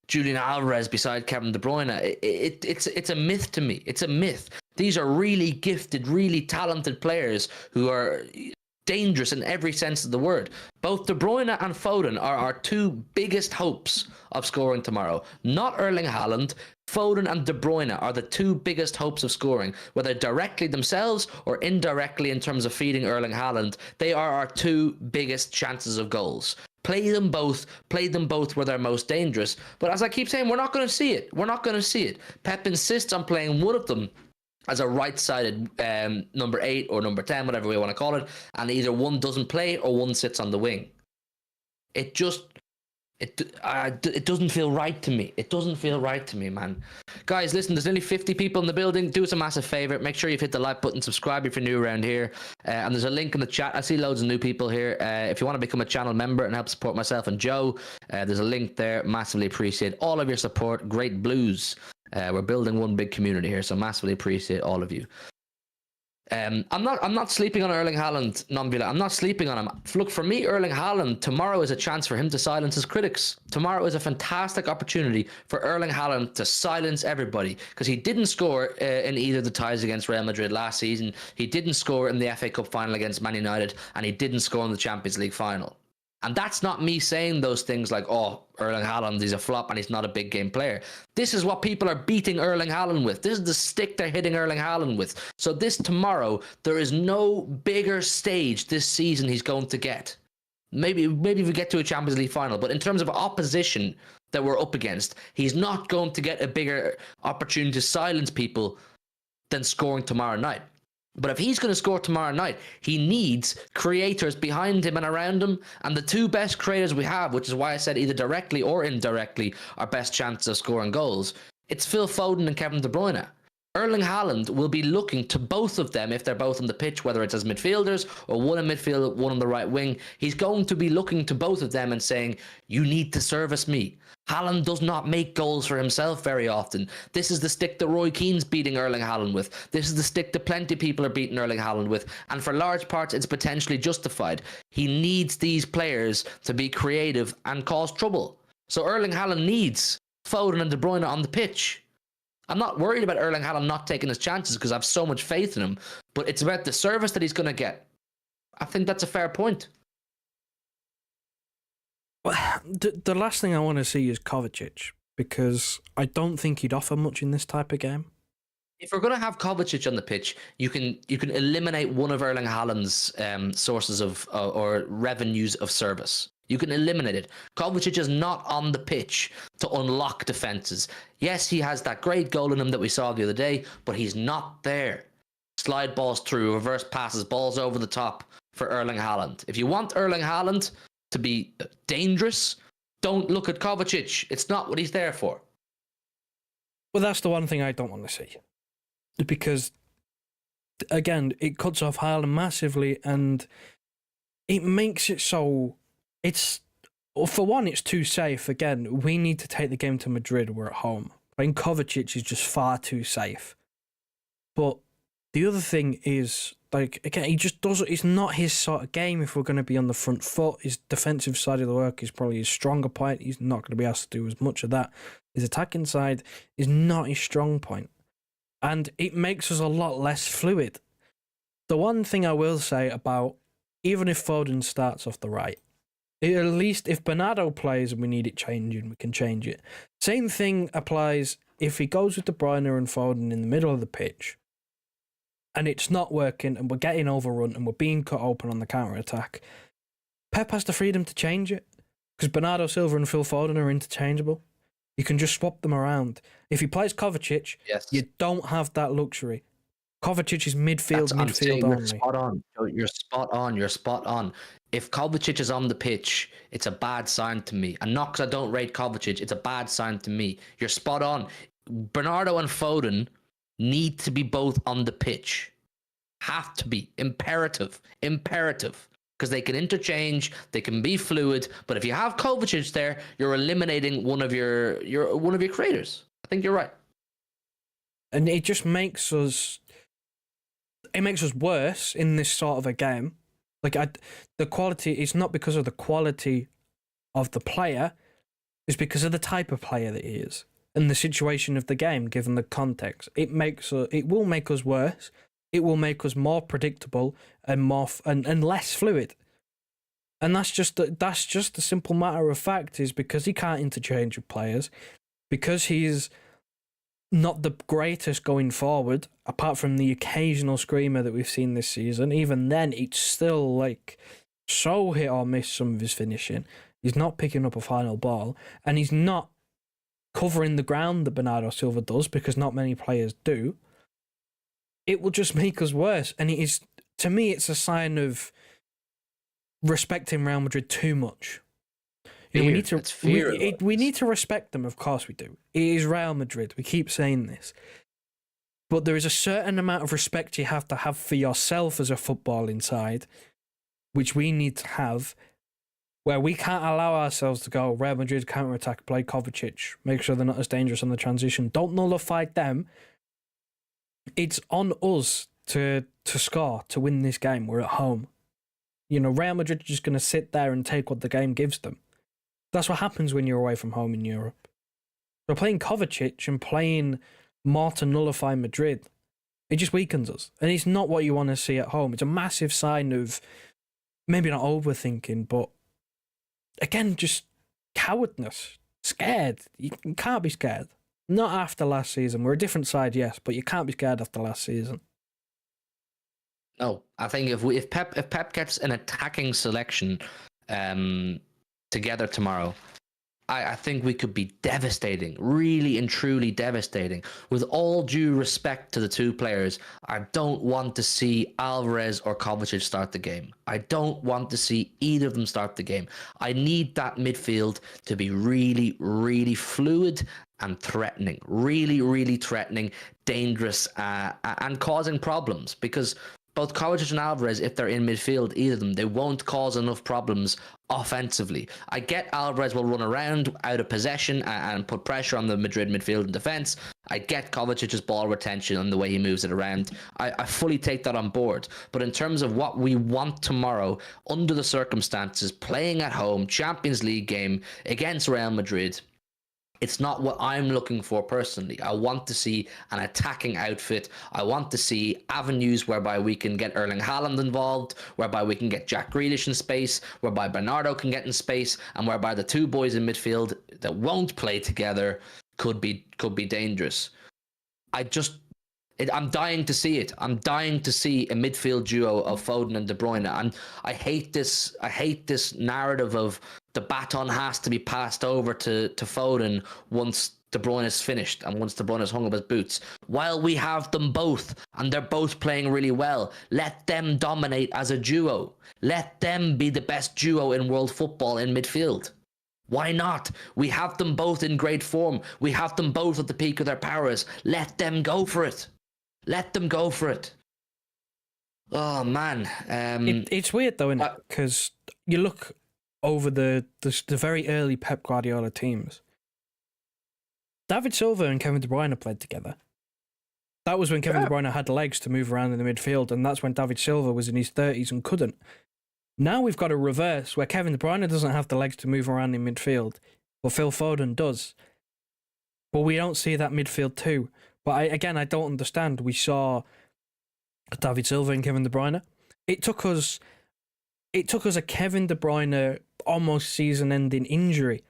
Julian Alvarez beside Kevin De Bruyne, it's a myth to me. It's a myth. These are really gifted, really talented players who are dangerous in every sense of the word. Both De Bruyne and Foden are our two biggest hopes of scoring tomorrow. Not Erling Haaland. Foden and De Bruyne are the two biggest hopes of scoring, whether directly themselves or indirectly in terms of feeding Erling Haaland. They are our two biggest chances of goals. Play them both where they're most dangerous. But as I keep saying, we're not going to see it. We're not going to see it. Pep insists on playing one of them as a right-sided number 8 or number 10, whatever we want to call it, and either one doesn't play or one sits on the wing. It doesn't feel right to me. It doesn't feel right to me, man. Guys, listen, there's nearly 50 people in the building. Do us a massive favor. Make sure you've hit the like button, subscribe if you're new around here. And there's a link in the chat. I see loads of new people here. If you want to become a channel member and help support myself and Joe, there's a link there. Massively appreciate all of your support. Great blues. We're building one big community here, so massively appreciate all of you. I'm not sleeping on Erling Haaland, non-Villa. I'm not sleeping on him. Look, for me, Erling Haaland, tomorrow is a chance for him to silence his critics. Tomorrow is a fantastic opportunity for Erling Haaland to silence everybody, because he didn't score in either of the ties against Real Madrid last season. He didn't score in the FA Cup final against Man United, and he didn't score in the Champions League final. And that's not me saying those things like, oh, Erling Haaland, he's a flop and he's not a big game player. This is what people are beating Erling Haaland with. This is the stick they're hitting Erling Haaland with. So this tomorrow, there is no bigger stage this season he's going to get. Maybe we get to a Champions League final, but in terms of opposition that we're up against, he's not going to get a bigger opportunity to silence people than scoring tomorrow night. But if he's going to score tomorrow night, he needs creators behind him and around him. And the two best creators we have, which is why I said either directly or indirectly, our best chances of scoring goals, it's Phil Foden and Kevin De Bruyne. Erling Haaland will be looking to both of them if they're both on the pitch, whether it's as midfielders or one in midfield, one on the right wing. He's going to be looking to both of them and saying, you need to service me. Haaland does not make goals for himself very often. This is the stick that Roy Keane's beating Erling Haaland with. This is the stick that plenty of people are beating Erling Haaland with. And for large parts, it's potentially justified. He needs these players to be creative and cause trouble. So Erling Haaland needs Foden and De Bruyne on the pitch. I'm not worried about Erling Haaland not taking his chances because I have so much faith in him. But it's about the service that he's going to get. I think that's a fair point. Well, the last thing I want to see is Kovacic, because I don't think he'd offer much in this type of game. If we're going to have Kovacic on the pitch, you can eliminate one of Erling Haaland's sources of or revenues of service. You can eliminate it. Kovacic is not on the pitch to unlock defenses. Yes, he has that great goal in him that we saw the other day, but he's not there. Slide balls through, reverse passes, balls over the top for Erling Haaland. If you want Erling Haaland to be dangerous, don't look at Kovacic. It's not what he's there for. Well, that's the one thing I don't want to see. Because, again, it cuts off Haaland massively, and it makes it so for one, it's too safe. Again, we need to take the game to Madrid. We're at home. Playing Kovacic is just far too safe. But the other thing is, like, again, he just doesn't. It's not his sort of game. If we're going to be on the front foot, his defensive side of the work is probably his stronger point. He's not going to be asked to do as much of that. His attacking side is not his strong point. And it makes us a lot less fluid. The one thing I will say about, even if Foden starts off the right, at least if Bernardo plays and we need it changing, we can change it. Same thing applies if he goes with De Bruyne and Foden in the middle of the pitch and it's not working and we're getting overrun and we're being cut open on the counter-attack. Pep has the freedom to change it because Bernardo Silva and Phil Foden are interchangeable. You can just swap them around. If he plays Kovacic, you don't have that luxury. Kovacic is midfield only. You're spot on. You're spot on. If Kovacic is on the pitch, it's a bad sign to me. And not because I don't rate Kovacic, it's a bad sign to me. You're spot on. Bernardo and Foden need to be both on the pitch. Have to be. Imperative. Because they can interchange, they can be fluid. But if you have Kovacic there, you're eliminating one of your creators. I think you're right. And it just makes us... It makes us worse in this sort of a game. The quality is not because of the quality of the player, it's because of the type of player that he is and the situation of the game, given the context. It will make us worse. It will make us more predictable and and less fluid. And that's just a simple matter of fact, is because he can't interchange with players, because he's not the greatest going forward, apart from the occasional screamer that we've seen this season. Even then, it's still like so hit or miss some of his finishing. He's not picking up a final ball, and he's not covering the ground that Bernardo Silva does, because not many players do. It will just make us worse. And it is, to me, it's a sign of respecting Real Madrid too much. You know, we need to respect them, of course we do. It is Real Madrid. We keep saying this. But there is a certain amount of respect you have to have for yourself as a footballing side, which we need to have, where we can't allow ourselves to go, Real Madrid counter-attack, play Kovacic, make sure they're not as dangerous on the transition. Don't nullify them. It's on us to score, to win this game. We're at home. You know, Real Madrid are just going to sit there and take what the game gives them. That's what happens when you're away from home in Europe. So playing Kovacic and playing more to nullify Madrid, it just weakens us. And it's not what you want to see at home. It's a massive sign of, maybe not overthinking, but again, just cowardness. Scared. You can't be scared. Not after last season. We're a different side, yes, but you can't be scared after last season. No, I think if Pep gets an attacking selection together tomorrow, I think we could be devastating, really and truly devastating. With all due respect to the two players, I don't want to see Alvarez or Kovacic start the game. I don't want to see either of them start the game. I need that midfield to be really, really fluid and threatening. Really, really threatening, dangerous, and causing problems. Because both Kovacic and Alvarez, if they're in midfield, either of them, they won't cause enough problems offensively. I get Alvarez will run around out of possession and put pressure on the Madrid midfield and defence. I get Kovacic's ball retention and the way he moves it around. I fully take that on board. But in terms of what we want tomorrow, under the circumstances, playing at home, Champions League game against Real Madrid, It's not what I'm looking for personally. I want to see an attacking outfit. I want to see avenues whereby we can get Erling Haaland involved, whereby we can get Jack Grealish in space, whereby Bernardo can get in space, and whereby the two boys in midfield that won't play together could be dangerous. I'm dying to see it. I'm dying to see a midfield duo of Foden and De Bruyne. And I hate this narrative of the baton has to be passed over to Foden once De Bruyne is finished and once De Bruyne has hung up his boots. While we have them both and they're both playing really well, let them dominate as a duo. Let them be the best duo in world football in midfield. Why not? We have them both in great form. We have them both at the peak of their powers. Let them go for it. Let them go for it. Oh, man. It's weird, though, isn't it? Because you look over the very early Pep Guardiola teams. David Silva and Kevin De Bruyne played together. That was when Kevin De Bruyne had legs to move around in the midfield, and that's when David Silva was in his 30s and couldn't. Now we've got a reverse where Kevin De Bruyne doesn't have the legs to move around in midfield, but Phil Foden does. But we don't see that midfield too. But I don't understand. We saw David Silva and Kevin De Bruyne. It took us a Kevin De Bruyne almost season-ending injury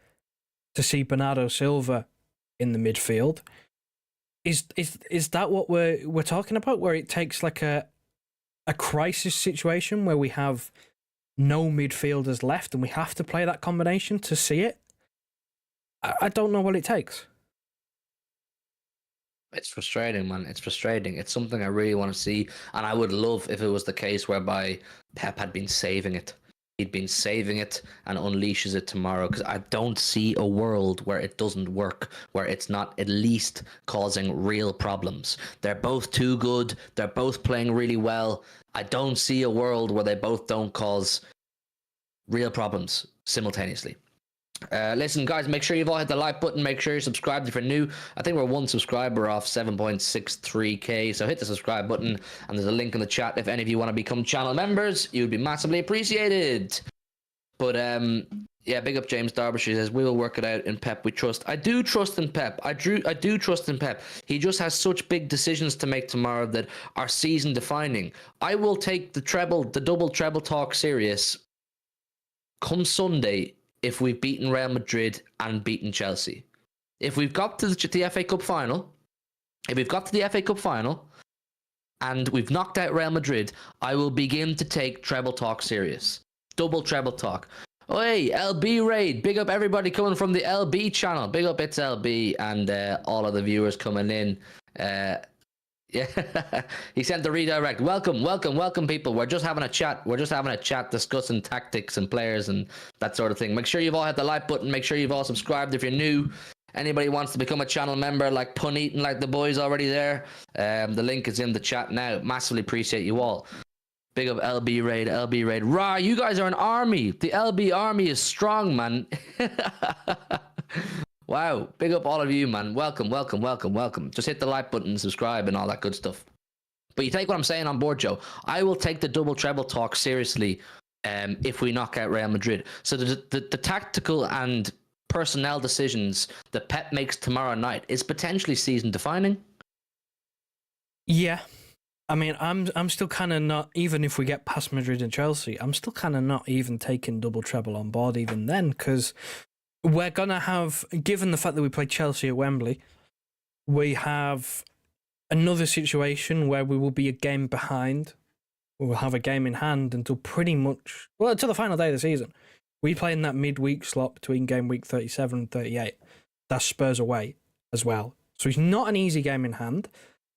to see Bernardo Silva in the midfield. Is that what we're talking about? Where it takes like a crisis situation where we have no midfielders left and we have to play that combination to see it? I don't know what it takes. It's frustrating, man. It's frustrating. It's something I really want to see. And I would love if it was the case whereby Pep had been saving it. He'd been saving it and unleashes it tomorrow. Because I don't see a world where it doesn't work, where it's not at least causing real problems. They're both too good. They're both playing really well. I don't see a world where they both don't cause real problems simultaneously. Listen, guys, make sure you've all hit the like button. Make sure you're subscribed if you're new. I think we're one subscriber off 7.63k, so hit the subscribe button, and there's a link in the chat if any of you want to become channel members. You'd be massively appreciated. But yeah, big up James Derbyshire. Says we will work it out in Pep. We trust. I do trust in Pep. I do trust in Pep. He just has such big decisions to make tomorrow that are season defining. I will take the double treble talk serious come Sunday if we've beaten Real Madrid and beaten Chelsea. If we've got to the FA Cup final, and we've knocked out Real Madrid, I will begin to take treble talk serious. Double treble talk. Oh, hey, LB Raid. Big up everybody coming from the LB channel. Big up It's LB and all of the viewers coming in. Yeah, he sent the redirect. Welcome, people. We're just having a chat. Discussing tactics and players and that sort of thing. Make sure you've all hit the like button. Make sure you've all subscribed if you're new. Anybody wants to become a channel member, like Pun Eating, like the boys already there. The link is in the chat now. Massively appreciate you all. Big up LB Raid. Rah, you guys are an army. The LB army is strong, man. Wow, big up all of you, man. Welcome. Just hit the like button, subscribe, and all that good stuff. But you take what I'm saying on board, Joe. I will take the double treble talk seriously if we knock out Real Madrid. So the tactical and personnel decisions that Pep makes tomorrow night is potentially season defining. Yeah. I mean, I'm still kind of not, even if we get past Madrid and Chelsea, I'm still kind of not even taking double treble on board even then, because we're going to have, given the fact that we play Chelsea at Wembley, we have another situation where we will be a game behind. We will have a game in hand until pretty much, well, until the final day of the season. We play in that midweek slot between game week 37 and 38. That's Spurs away as well. So it's not an easy game in hand,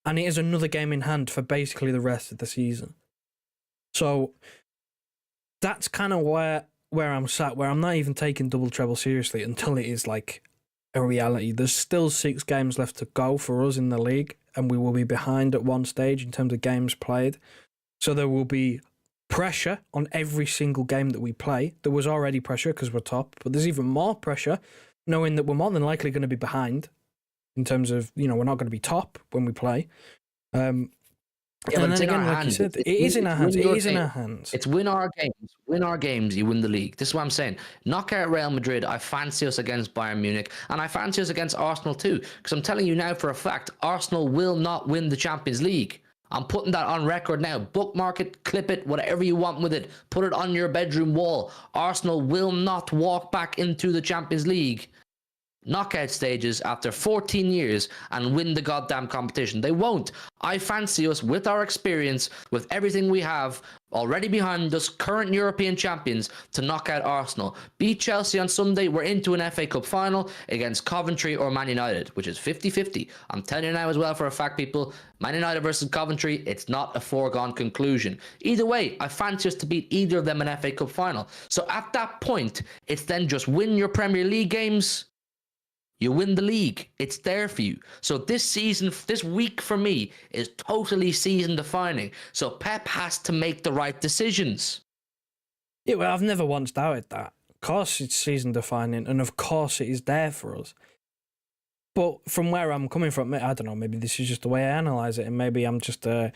and it is another game in hand for basically the rest of the season. So that's kind of where I'm sat, where I'm not even taking double treble seriously until it is like a reality. There's still 6 games left to go for us in the league, and we will be behind at one stage in terms of games played. So there will be pressure on every single game that we play. There was already pressure because we're top, but there's even more pressure knowing that we're more than likely going to be behind in terms of, we're not going to be top when we play. Yeah, but And it's then in our again, like you hands. said, it is in our hands. It your is in game. our hands. It's win our games. Win our games, you win the league. This is what I'm saying. Knock out Real Madrid. I fancy us against Bayern Munich. And I fancy us against Arsenal too. Because I'm telling you now for a fact, Arsenal will not win the Champions League. I'm putting that on record now. Bookmark it, clip it, whatever you want with it. Put it on your bedroom wall. Arsenal will not walk back into the Champions League knockout stages after 14 years and win the goddamn competition. They won't. I fancy us with our experience, with everything we have already behind us, current European champions, to knock out Arsenal. Beat Chelsea on Sunday. We're into an FA Cup final against Coventry or Man United, which is 50-50. I'm telling you now as well for a fact, people, Man United versus Coventry, it's not a foregone conclusion. Either way, I fancy us to beat either of them in FA Cup final. So at that point, it's then just win your Premier League games. You win the league. It's there for you. So this season, this week for me is totally season defining. So Pep has to make the right decisions. Yeah, well, I've never once doubted that. Of course it's season defining, and of course it is there for us. But from where I'm coming from, I don't know, maybe this is just the way I analyse it, and maybe I'm just a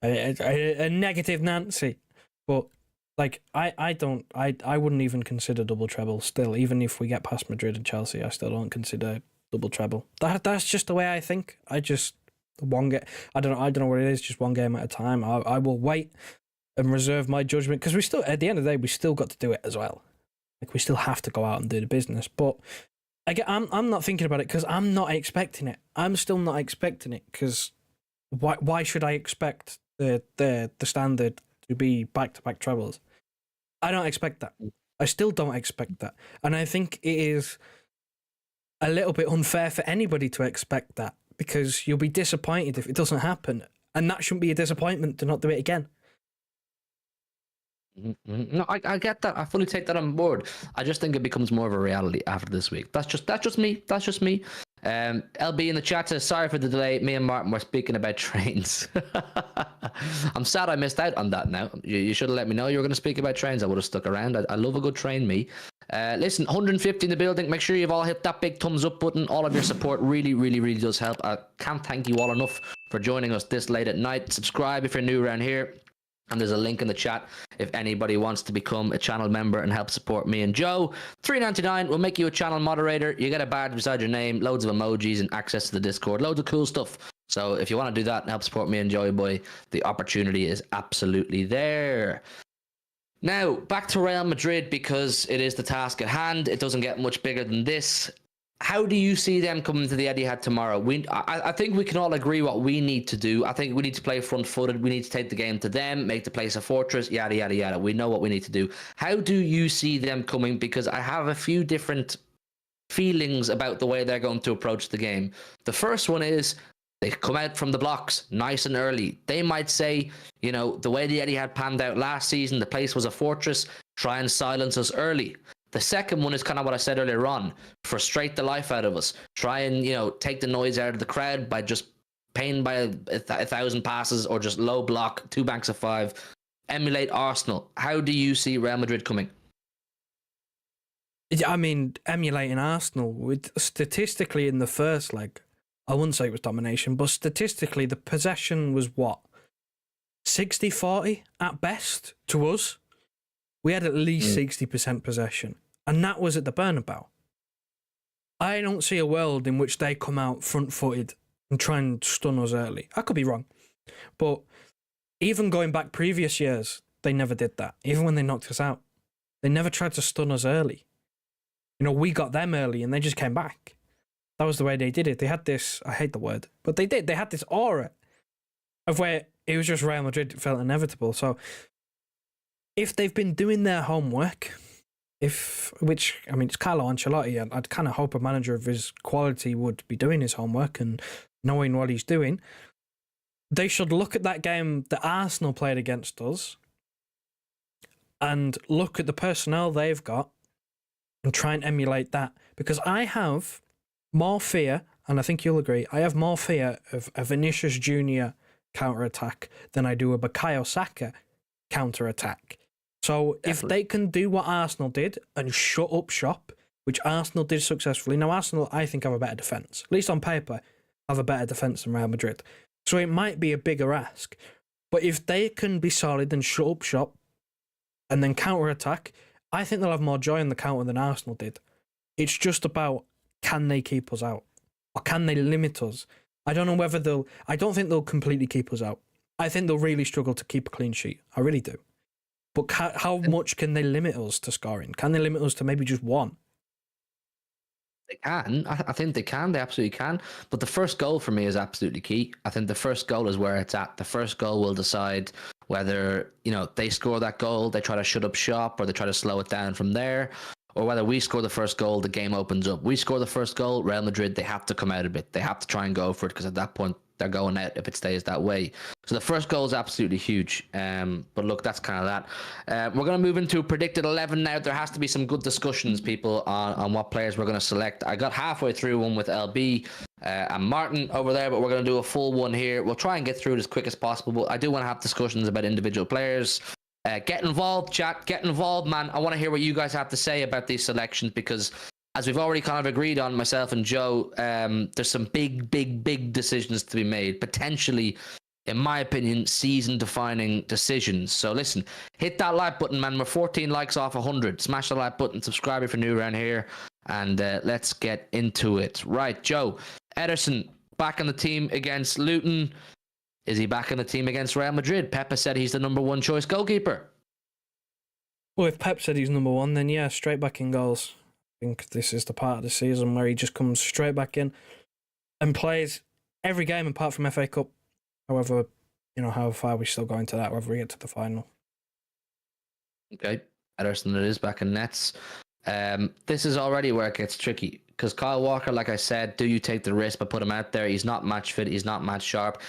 negative Nancy. But like I wouldn't even consider double treble still, even if we get past Madrid and Chelsea. I still don't consider double treble. That's just the way I think. I don't know what it is. Just one game at a time. I will wait and reserve my judgment, because we still, at the end of the day, we still got to do it as well. Like, we still have to go out and do the business. But again, I'm not thinking about it because I'm not expecting it. I'm still not expecting it, because why should I expect the standard to be back-to-back trebles? I don't expect that. I still don't expect that. And I think it is a little bit unfair for anybody to expect that, because you'll be disappointed if it doesn't happen. And that shouldn't be a disappointment to not do it again. No, I get that. I fully take that on board. I just think it becomes more of a reality after this week. That's just me. That's just me. LB in the chat says, sorry for the delay. Me and Martin were speaking about trains. I'm sad I missed out on that now. You should have let me know you were going to speak about trains. I would have stuck around. I love a good train, me. Listen, 150 in the building. Make sure you've all hit that big thumbs up button. All of your support really, really, really does help. I can't thank you all enough for joining us this late at night. Subscribe if you're new around here. And there's a link in the chat if anybody wants to become a channel member and help support me and Joe. $3.99 will make you a channel moderator. You get a badge beside your name, loads of emojis, and access to the Discord. Loads of cool stuff. So if you want to do that and help support me and Joey Boy, the opportunity is absolutely there. Now, back to Real Madrid, because it is the task at hand. It doesn't get much bigger than this. How do you see them coming to the Etihad tomorrow? I think we can all agree what we need to do. I think we need to play front-footed. We need to take the game to them, make the place a fortress, yada, yada, yada. We know what we need to do. How do you see them coming? Because I have a few different feelings about the way they're going to approach the game. The first one is they come out from the blocks nice and early. They might say, you know, the way the Etihad panned out last season, the place was a fortress, try and silence us early. The second one is kind of what I said earlier on. Frustrate the life out of us. Try and, you know, take the noise out of the crowd by just paying by a 1,000 passes or just low block, 2 banks of 5. Emulate Arsenal. How do you see Real Madrid coming? I mean, emulating Arsenal, with statistically in the first leg, I wouldn't say it was domination, but statistically the possession was what? 60-40 at best to us. We had at least 60% possession, and that was at the Bernabeu. I don't see a world in which they come out front-footed and try and stun us early. I could be wrong, but even going back previous years, they never did that. Even when they knocked us out, they never tried to stun us early. You know, we got them early, and they just came back. That was the way they did it. They had this, I hate the word, but they did. They had this aura of where it was just Real Madrid. It felt inevitable. So if they've been doing their homework, it's Carlo Ancelotti, and I'd kind of hope a manager of his quality would be doing his homework and knowing what he's doing. They should look at that game that Arsenal played against us and look at the personnel they've got and try and emulate that. Because I have more fear, and I think you'll agree, I have more fear of a Vinicius Jr. counterattack than I do a Bukayo Saka counterattack. So if they can do what Arsenal did and shut up shop, which Arsenal did successfully. Now, Arsenal, I think, have a better defence. At least on paper, have a better defence than Real Madrid. So it might be a bigger ask. But if they can be solid and shut up shop and then counter-attack, I think they'll have more joy in the counter than Arsenal did. It's just about, can they keep us out? Or can they limit us? I don't know whether I don't think they'll completely keep us out. I think they'll really struggle to keep a clean sheet. I really do. But how much can they limit us to scoring? Can they limit us to maybe just one? They can. I think they can. They absolutely can. But the first goal for me is absolutely key. I think the first goal is where it's at. The first goal will decide whether, they score that goal, they try to shut up shop, or they try to slow it down from there, or whether we score the first goal, the game opens up. We score the first goal, Real Madrid, they have to come out a bit. They have to try and go for it, because at that point, they're going out if it stays that way. So the first goal is absolutely huge. But look, that's kind of that. We're going to move into a predicted 11 now. There has to be some good discussions, people, on what players we're going to select. I got halfway through one with LB and Martin over there, but we're going to do a full one here. We'll try and get through it as quick as possible. But I do want to have discussions about individual players. Get involved, chat. Get involved, man. I want to hear what you guys have to say about these selections, because as we've already kind of agreed on, myself and Joe, there's some big decisions to be made. Potentially, in my opinion, season-defining decisions. So listen, hit that like button, man. We're 14 likes off 100. Smash the like button, subscribe if you're new around here, and let's get into it. Right, Joe, Ederson back on the team against Luton. Is he back on the team against Real Madrid? Pep said he's the number one choice goalkeeper. Well, if Pep said he's number one, then yeah, straight back in goals. I think this is the part of the season where he just comes straight back in and plays every game apart from FA Cup. However, how far we still go into that, whether we get to the final. Okay, Ederson it is back in nets. This is already where it gets tricky, because Kyle Walker, like I said, do you take the risk but put him out there? He's not match fit, he's not match sharp.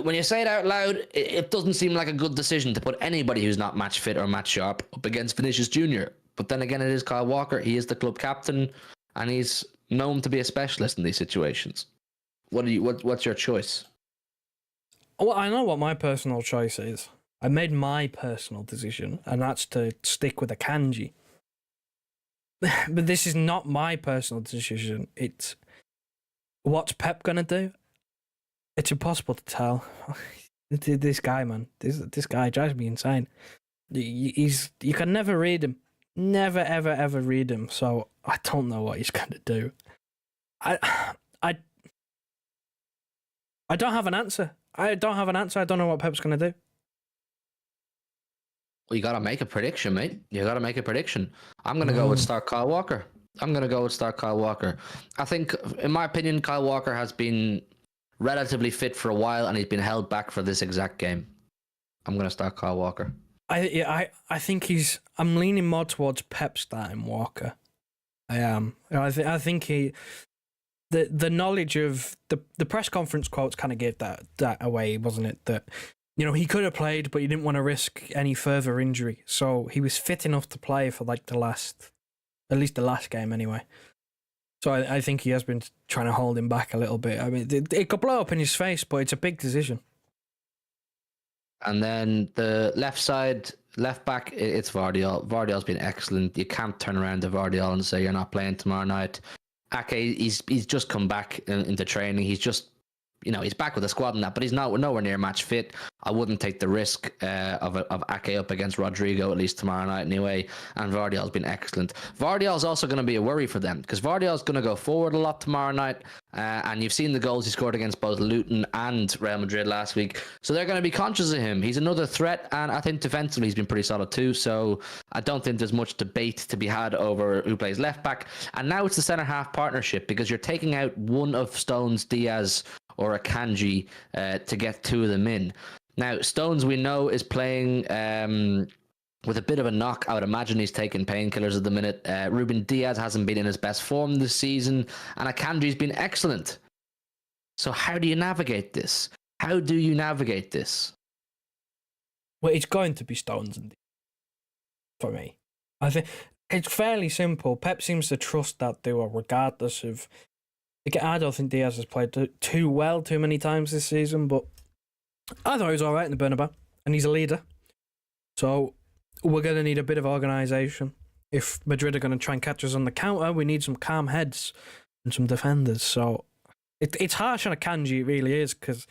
When you say it out loud, it doesn't seem like a good decision to put anybody who's not match fit or match sharp up against Vinicius Jr. But then again, it is Kyle Walker. He is the club captain, and he's known to be a specialist in these situations. What's your choice? Well, I know what my personal choice is. I made my personal decision, and that's to stick with a kanji. But this is not my personal decision. It's what's Pep gonna do? It's impossible to tell. This guy, man, this guy drives me insane. You can never read him. Never, ever read him, so I don't know what he's going to do. I don't have an answer. I don't know what Pep's going to do. Well, you got to make a prediction, mate. You got to make a prediction. I'm going to go with start Kyle Walker. I think, in my opinion, Kyle Walker has been relatively fit for a while, and he's been held back for this exact game. I'm going to start Kyle Walker. I think I'm leaning more towards Pep starting Walker. I am. I think the knowledge of the press conference quotes kind of gave that away, wasn't it? That he could have played, but he didn't want to risk any further injury, so he was fit enough to play for at least the last game anyway. So I think he has been trying to hold him back a little bit. I mean, it could blow up in his face, but it's a big decision. And then the left side, left back, it's Vardiol. Vardiol's been excellent. You can't turn around to Vardiol and say you're not playing tomorrow night. Ake, he's just come back into training. He's just, he's back with the squad and that, but he's nowhere near match fit. I wouldn't take the risk of Ake up against Rodrigo, at least tomorrow night anyway. And Vardiol's been excellent. Vardiol's also going to be a worry for them, because Vardiol's going to go forward a lot tomorrow night. And you've seen the goals he scored against both Luton and Real Madrid last week. So they're going to be conscious of him. He's another threat, and I think defensively he's been pretty solid too. So I don't think there's much debate to be had over who plays left back. And now it's the centre-half partnership, because you're taking out one of Stones, Diaz, or a Kanji to get two of them in. Now, Stones, we know, is playing with a bit of a knock. I would imagine he's taking painkillers at the minute. Ruben Diaz hasn't been in his best form this season, and Akanji's been excellent. So how do you navigate this? Well, it's going to be Stones and Diaz for me. I think it's fairly simple. Pep seems to trust that duo regardless of... I don't think Diaz has played too many times this season, but I thought he was all right in the Bernabeu, and he's a leader. So we're going to need a bit of organisation. If Madrid are going to try and catch us on the counter, we need some calm heads and some defenders. So it's harsh on Akanji, it really is, because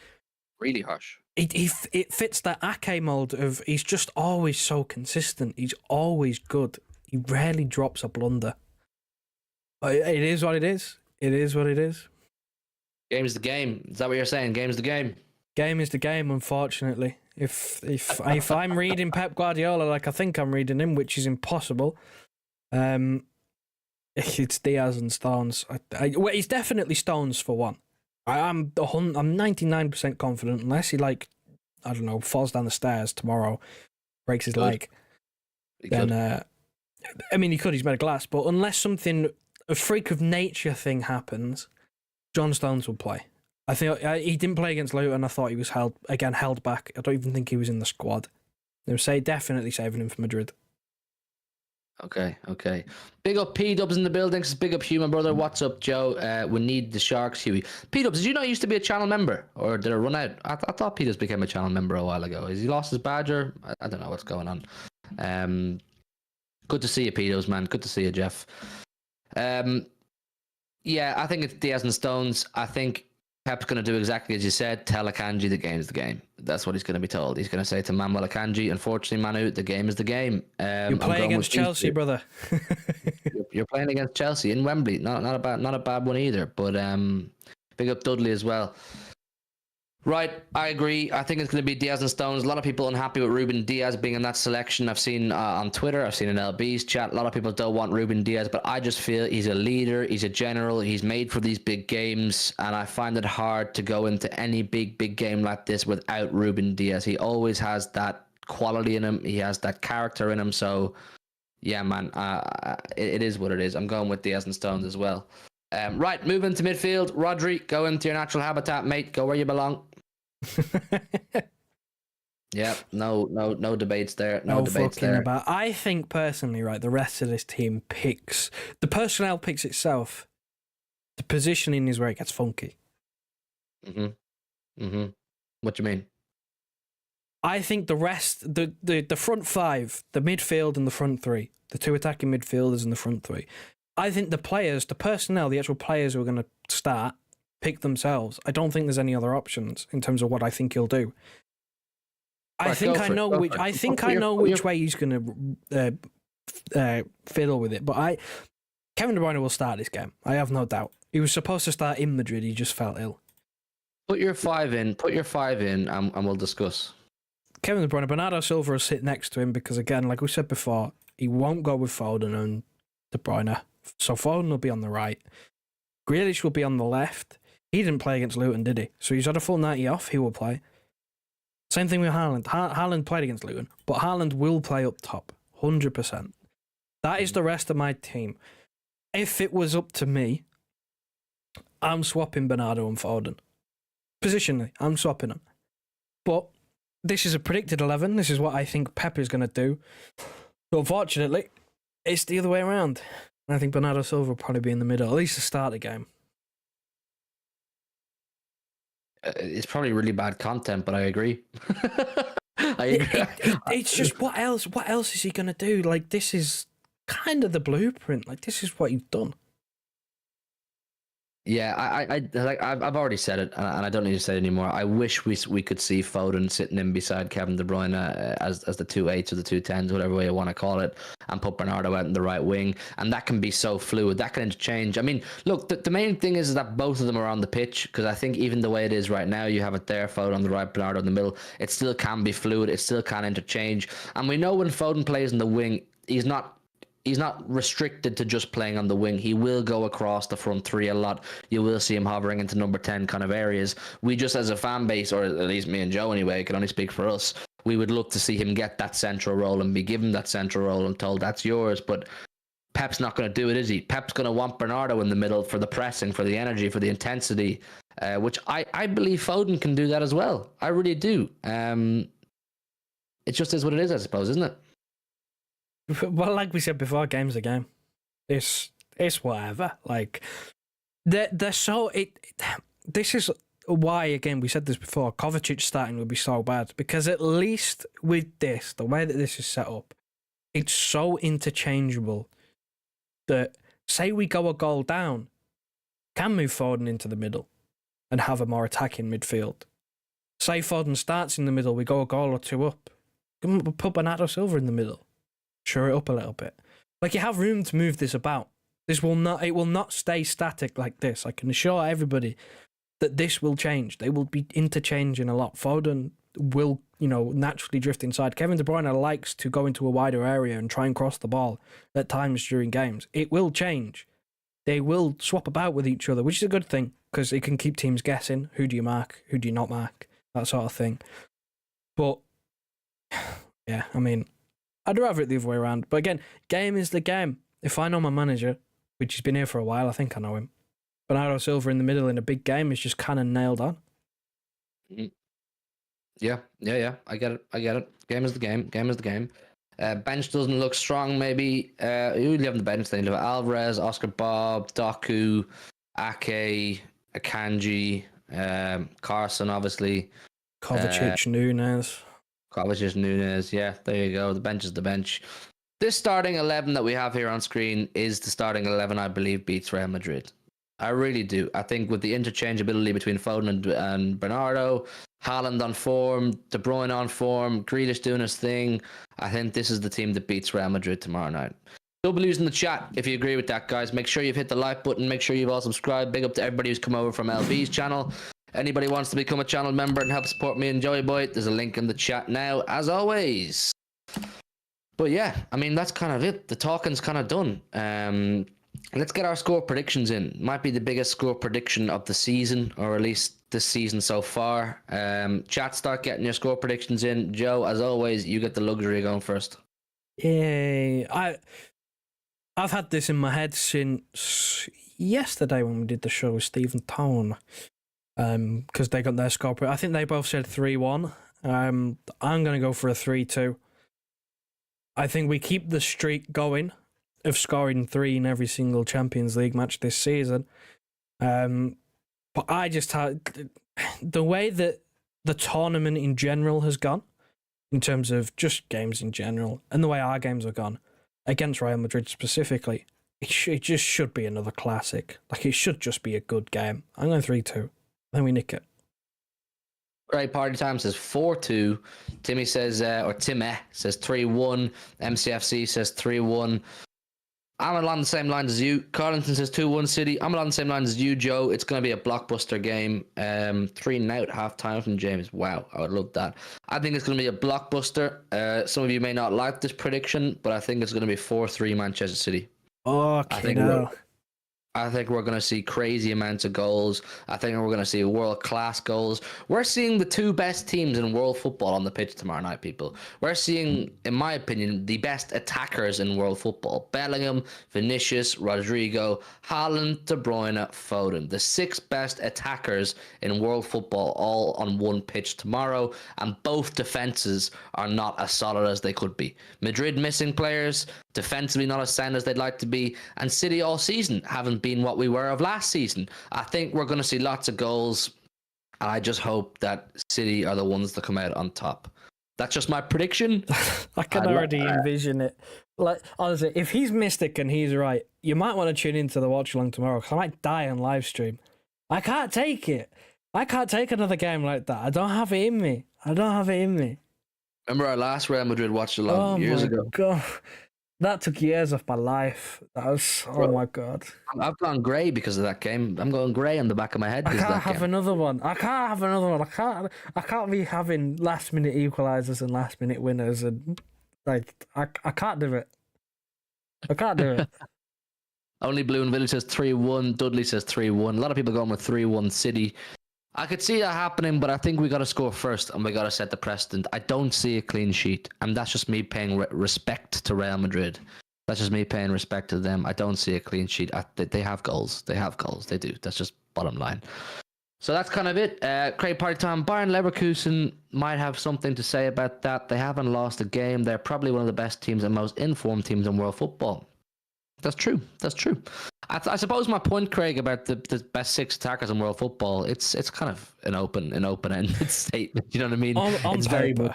really harsh. it fits that Ake mold of he's just always so consistent. He's always good. He rarely drops a blunder. But it is what it is. It is what it is. Game's the game. Is that what you're saying? Game's the game. Game is the game, unfortunately. If I'm reading Pep Guardiola like I think I'm reading him, which is impossible, it's Diaz and Stones. Well, he's definitely Stones for one. I'm 99% confident, unless he I don't know, falls down the stairs tomorrow, breaks his leg. Then I mean, he could. He's made of glass, but unless a freak of nature thing happens, John Stones will play. I think he didn't play against Luton. I thought he was held back. I don't even think he was in the squad. They were definitely saving him for Madrid. Okay. Big up P-Dubs in the building. Big up Human Brother. What's up, Joe? We need the Sharks, Huey. P-Dubs, did you know he used to be a channel member? Or did it run out? I thought P-Dubs became a channel member a while ago. Has he lost his badge or? I don't know what's going on. Good to see you, P-Dubs, man. Good to see you, Jeff. Yeah, I think it's Diaz and Stones. I think Pep's going to do exactly as you said. Tell Akanji the game's the game. That's what he's going to be told. He's going to say to Manuel Akanji, unfortunately, Manu, the game is the game. You're playing against Chelsea, brother. You're playing against Chelsea in Wembley. Not a bad one either. But big up Dudley as well. Right, I agree. I think it's going to be Diaz and Stones. A lot of people unhappy with Ruben Diaz being in that selection. I've seen on Twitter, I've seen in LB's chat, a lot of people don't want Ruben Diaz, but I just feel he's a leader, he's a general, he's made for these big games, and I find it hard to go into any big game like this without Ruben Diaz. He always has that quality in him, he has that character in him, so yeah, man, it is what it is. I'm going with Diaz and Stones as well. Right, moving to midfield. Rodri, go into your natural habitat, mate. Go where you belong. Yeah, no debates there. No debates there. I think personally, right, the rest of this team picks the personnel picks itself. The positioning is where it gets funky. What do you mean? I think the rest, the front five, the midfield and the front three, the two attacking midfielders and the front three. I think the players, the personnel, the actual players who are going to start, pick themselves. I don't think there's any other options in terms of what I think he'll do. I think I know which way he's going to fiddle with it. But Kevin De Bruyne will start this game. I have no doubt. He was supposed to start in Madrid. He just felt ill. Put your five in, and we'll discuss. Kevin De Bruyne, Bernardo Silva will sit next to him because, again, like we said before, he won't go with Foden and De Bruyne. So Foden will be on the right. Grealish will be on the left. He didn't play against Luton, did he? So he's had a full 90 off. He will play. Same thing with Haaland. Haaland played against Luton, but Haaland will play up top, 100%. That is the rest of my team. If it was up to me, I'm swapping Bernardo and Foden. Positionally, I'm swapping them. But this is a predicted 11. This is what I think Pep is going to do. But unfortunately, it's the other way around. I think Bernardo Silva will probably be in the middle, at least to start the game. It's probably really bad content, but I agree. I agree. It's just what else? What else is he gonna do? Like, this is kind of the blueprint. Like, this is what he's done. Yeah, I've already said it, and I don't need to say it anymore. I wish we could see Foden sitting in beside Kevin De Bruyne as the 2/8s or the 2/10s, whatever way you want to call it, and put Bernardo out in the right wing, and that can be so fluid. That can interchange. I mean, look, the main thing is that both of them are on the pitch, because I think even the way it is right now, you have it there, Foden on the right, Bernardo in the middle. It still can be fluid. It still can interchange, and we know when Foden plays in the wing, he's not restricted to just playing on the wing. He will go across the front three a lot. You will see him hovering into number 10 kind of areas. We just, as a fan base, or at least me and Joe anyway, can only speak for us, we would look to see him get that central role and be given that central role and told that's yours. But Pep's not going to do it, is he? Pep's going to want Bernardo in the middle for the pressing, for the energy, for the intensity, which I believe Foden can do that as well. I really do. It just is what it is, I suppose, isn't it? Well, like we said before, game's a game. It's whatever. Like, they're so... This is why, again, we said this before, Kovacic starting would be so bad. Because at least with this, the way that this is set up, it's so interchangeable that, say we go a goal down, can move Foden into the middle and have a more attacking midfield. say Foden starts in the middle, we go a goal or two up. Put Bernardo Silva in the middle. Shore it up a little bit. Like, you have room to move this about. It will not stay static like this. I can assure everybody that this will change. They will be interchanging a lot. Foden will, naturally drift inside. Kevin De Bruyne likes to go into a wider area and try and cross the ball at times during games. It will change. They will swap about with each other, which is a good thing because it can keep teams guessing. Who do you mark? Who do you not mark? That sort of thing. But, yeah, I mean, I'd rather it the other way around. But again, game is the game. If I know my manager, which has been here for a while, I think I know him, Bernardo Silva in the middle in a big game is just kind of nailed on. Yeah. I get it. Game is the game. Bench doesn't look strong, maybe. Who do you have on the bench then? You have Alvarez, Oscar Bob, Doku, Ake, Akanji, Carson, obviously. Kovacic, Nunez. Yeah, there you go. The bench is the bench. This starting 11 that we have here on screen is the starting 11 I believe beats Real Madrid. I really do. I think with the interchangeability between Foden and Bernardo, Haaland on form, De Bruyne on form, Grealish doing his thing, I think this is the team that beats Real Madrid tomorrow night. W's in the chat if you agree with that, guys. Make sure you've hit the like button. Make sure you've all subscribed. Big up to everybody who's come over from LB's channel. Anybody wants to become a channel member and help support me and Joey Boy, there's a link in the chat now, as always. But yeah, I mean, that's kind of it. The talking's kind of done. Let's get our score predictions in. Might be the biggest score prediction of the season, or at least this season so far. Chat, start getting your score predictions in. Joe, as always, you get the luxury of going first. Yay. I've had this in my head since yesterday when we did the show with Stephen Tone. Because they got their score. I think they both said 3-1. I'm going to go for a 3-2. I think we keep the streak going of scoring 3 in every single Champions League match this season. But I just had the way that the tournament in general has gone, in terms of just games in general, and the way our games have gone against Real Madrid specifically, it just should be another classic. Like, it should just be a good game. I'm going 3-2. Then we nick it. Right, Party Time says 4-2. Timmy says, or Timmy says 3-1. MCFC says 3-1. I'm along the same lines as you. Carlington says 2-1 City. I'm along the same lines as you, Joe. It's going to be a blockbuster game. 3-0 half time from James. Wow, I would love that. I think it's going to be a blockbuster. Some of you may not like this prediction, but I think it's going to be 4-3 Manchester City. Okay, I think we're going to see crazy amounts of goals. I think we're going to see world-class goals. We're seeing the two best teams in world football on the pitch tomorrow night, people. We're seeing, in my opinion, the best attackers in world football. Bellingham, Vinicius, Rodrigo, Haaland, De Bruyne, Foden. The 6 best attackers in world football all on one pitch tomorrow, and both defenses are not as solid as they could be. Madrid missing players, defensively not as sound as they'd like to be, and City all season haven't been what we were of last season. I think we're going to see lots of goals, and I just hope that City are the ones that come out on top. That's just my prediction. I can already envision it. Like, honestly, if he's mystic and he's right, you might want to tune into the watch along tomorrow, because I might die on live stream. I can't take it. I can't take another game like that. I don't have it in me. Remember our last Real Madrid watch along years ago? God. That took years of my life. That was, my God. I've gone grey because of that game. I'm going grey on the back of my head. I can't have another one. I can't be having last minute equalizers and last minute winners, and like I can't do it. Only Blue and Village says 3-1. Dudley says 3-1. A lot of people going with 3-1 City. I could see that happening, but I think we got to score first and we got to set the precedent. I don't see a clean sheet, and that's just me paying respect to Real Madrid. That's just me paying respect to them. I don't see a clean sheet. They have goals. They do. That's just bottom line. So that's kind of it. Craig Party Time. Bayern Leverkusen might have something to say about that. They haven't lost a game. They're probably one of the best teams and most informed teams in world football. That's true. I suppose my point, Craig, about the best 6 attackers in world football, it's kind of an open-ended statement. You know what I mean? On paper.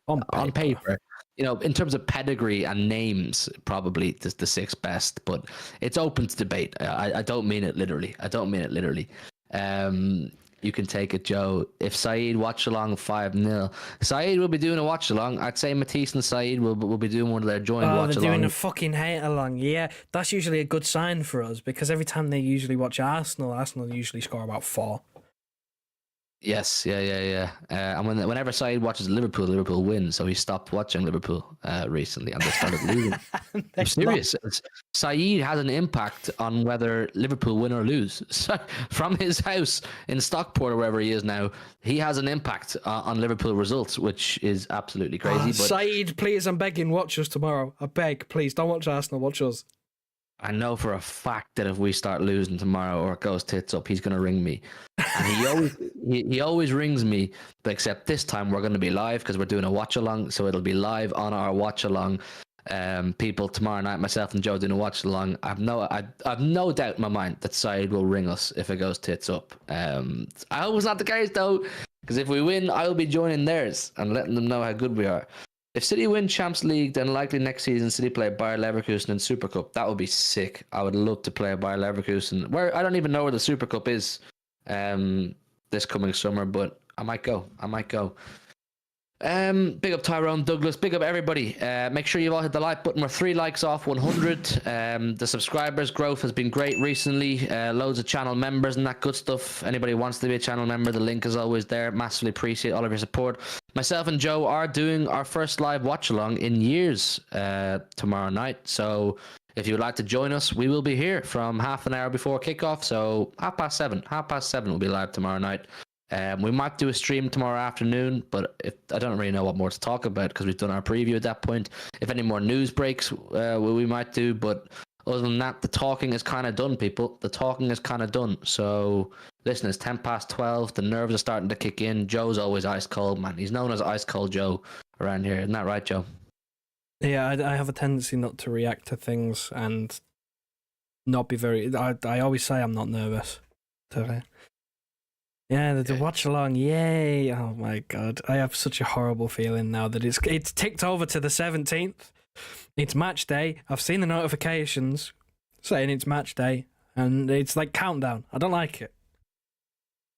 On paper. You know, in terms of pedigree and names, probably the 6 best, but it's open to debate. I don't mean it literally. you can take it, Joe. If Saeed watch along 5-0, Saeed will be doing a watch along. I'd say Matisse and Saeed will be doing one of their joint watch they're along. doing a fucking hate along. Yeah, that's usually a good sign for us because every time they usually watch Arsenal usually score about 4. Yes, yeah. And whenever Saeed watches Liverpool win. So he stopped watching Liverpool recently, and they started losing. I'm serious. Saeed has an impact on whether Liverpool win or lose. So from his house in Stockport or wherever he is now, he has an impact on Liverpool results, which is absolutely crazy. But Saeed, please, I'm begging, watch us tomorrow. I beg, please, don't watch Arsenal, watch us. I know for a fact that if we start losing tomorrow or it goes tits up, he's going to ring me. And he always rings me, but except this time we're going to be live because we're doing a watch along, so it'll be live on our watch along. People tomorrow night, myself and Joe doing a watch along. I've no doubt in my mind that Saeed will ring us if it goes tits up. I hope it's not the case though, because if we win, I'll be joining theirs and letting them know how good we are. If City win Champions League, then likely next season City play Bayer Leverkusen in Super Cup. That would be sick. I would love to play Bayer Leverkusen. Where I don't even know where the Super Cup is this coming summer, but I might go. Big up Tyrone Douglas. Big up everybody. Make sure you've all hit the like button. We're 3 likes off 100. The subscribers growth has been great recently. Loads of channel members and that good stuff. Anybody who wants to be a channel member, the link is always there. Massively appreciate all of your support. Myself and Joe are doing our first live watch along in years tomorrow night. So if you would like to join us, we will be here from half an hour before kickoff. So 7:30 we'll be live tomorrow night. We might do a stream tomorrow afternoon, but I don't really know what more to talk about because we've done our preview at that point. If any more news breaks, we might do. But other than that, the talking is kind of done, people. The talking is kind of done. So listen, it's 12:10. The nerves are starting to kick in. Joe's always ice cold, man. He's known as Ice Cold Joe around here. Isn't that right, Joe? Yeah, I have a tendency not to react to things and not be very... I always say I'm not nervous. Yeah, the watch along, yay! Oh my god, I have such a horrible feeling now that it's ticked over to the 17th. It's match day. I've seen the notifications saying it's match day, and it's like countdown. I don't like it.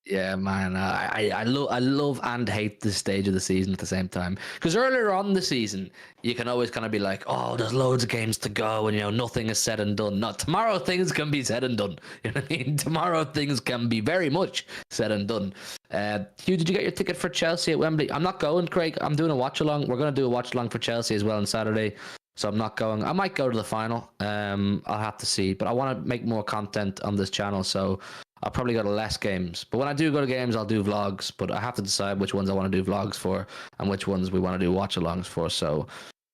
Yeah, man, I love and hate this stage of the season at the same time. Because earlier on the season, you can always kind of be like, oh, there's loads of games to go, and nothing is said and done. Not tomorrow, things can be said and done. You know what I mean? Tomorrow, things can be very much said and done. Hugh, did you get your ticket for Chelsea at Wembley? I'm not going, Craig. I'm doing a watch along. We're going to do a watch along for Chelsea as well on Saturday. So I'm not going. I might go to the final. I'll have to see. But I want to make more content on this channel, so I'll probably go to less games. But when I do go to games, I'll do vlogs. But I have to decide which ones I want to do vlogs for and which ones we want to do watch-alongs for. So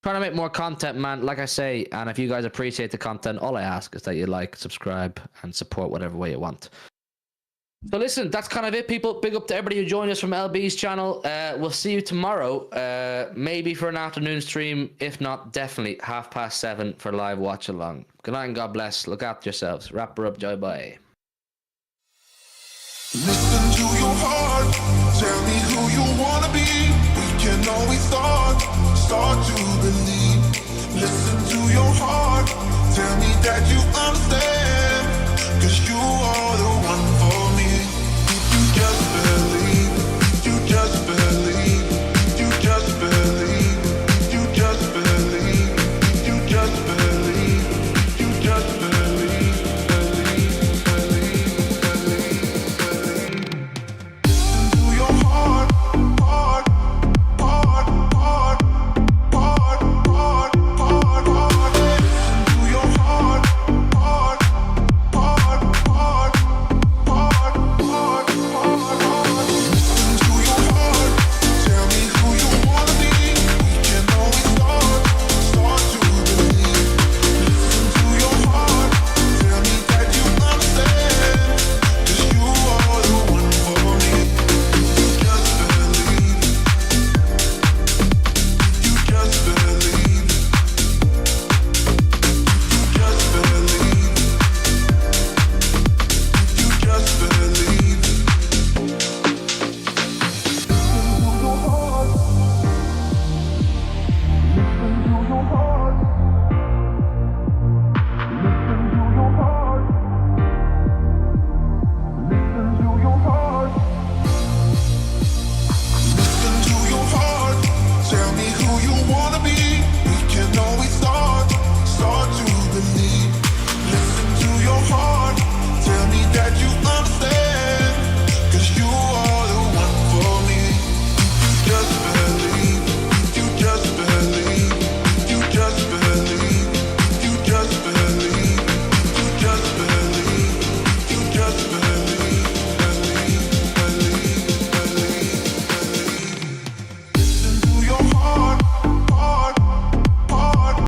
trying to make more content, man. Like I say, and if you guys appreciate the content, all I ask is that you like, subscribe, and support whatever way you want. So listen, that's kind of it, people. Big up to everybody who joined us from LB's channel. We'll see you tomorrow, maybe for an afternoon stream. If not, definitely 7:30 for live watch along. Good night and God bless. Look after yourselves. Wrap her up, Joy. Bye. Listen to your heart, tell me who you wanna be. We can always start to believe. Listen to your heart, tell me that you understand.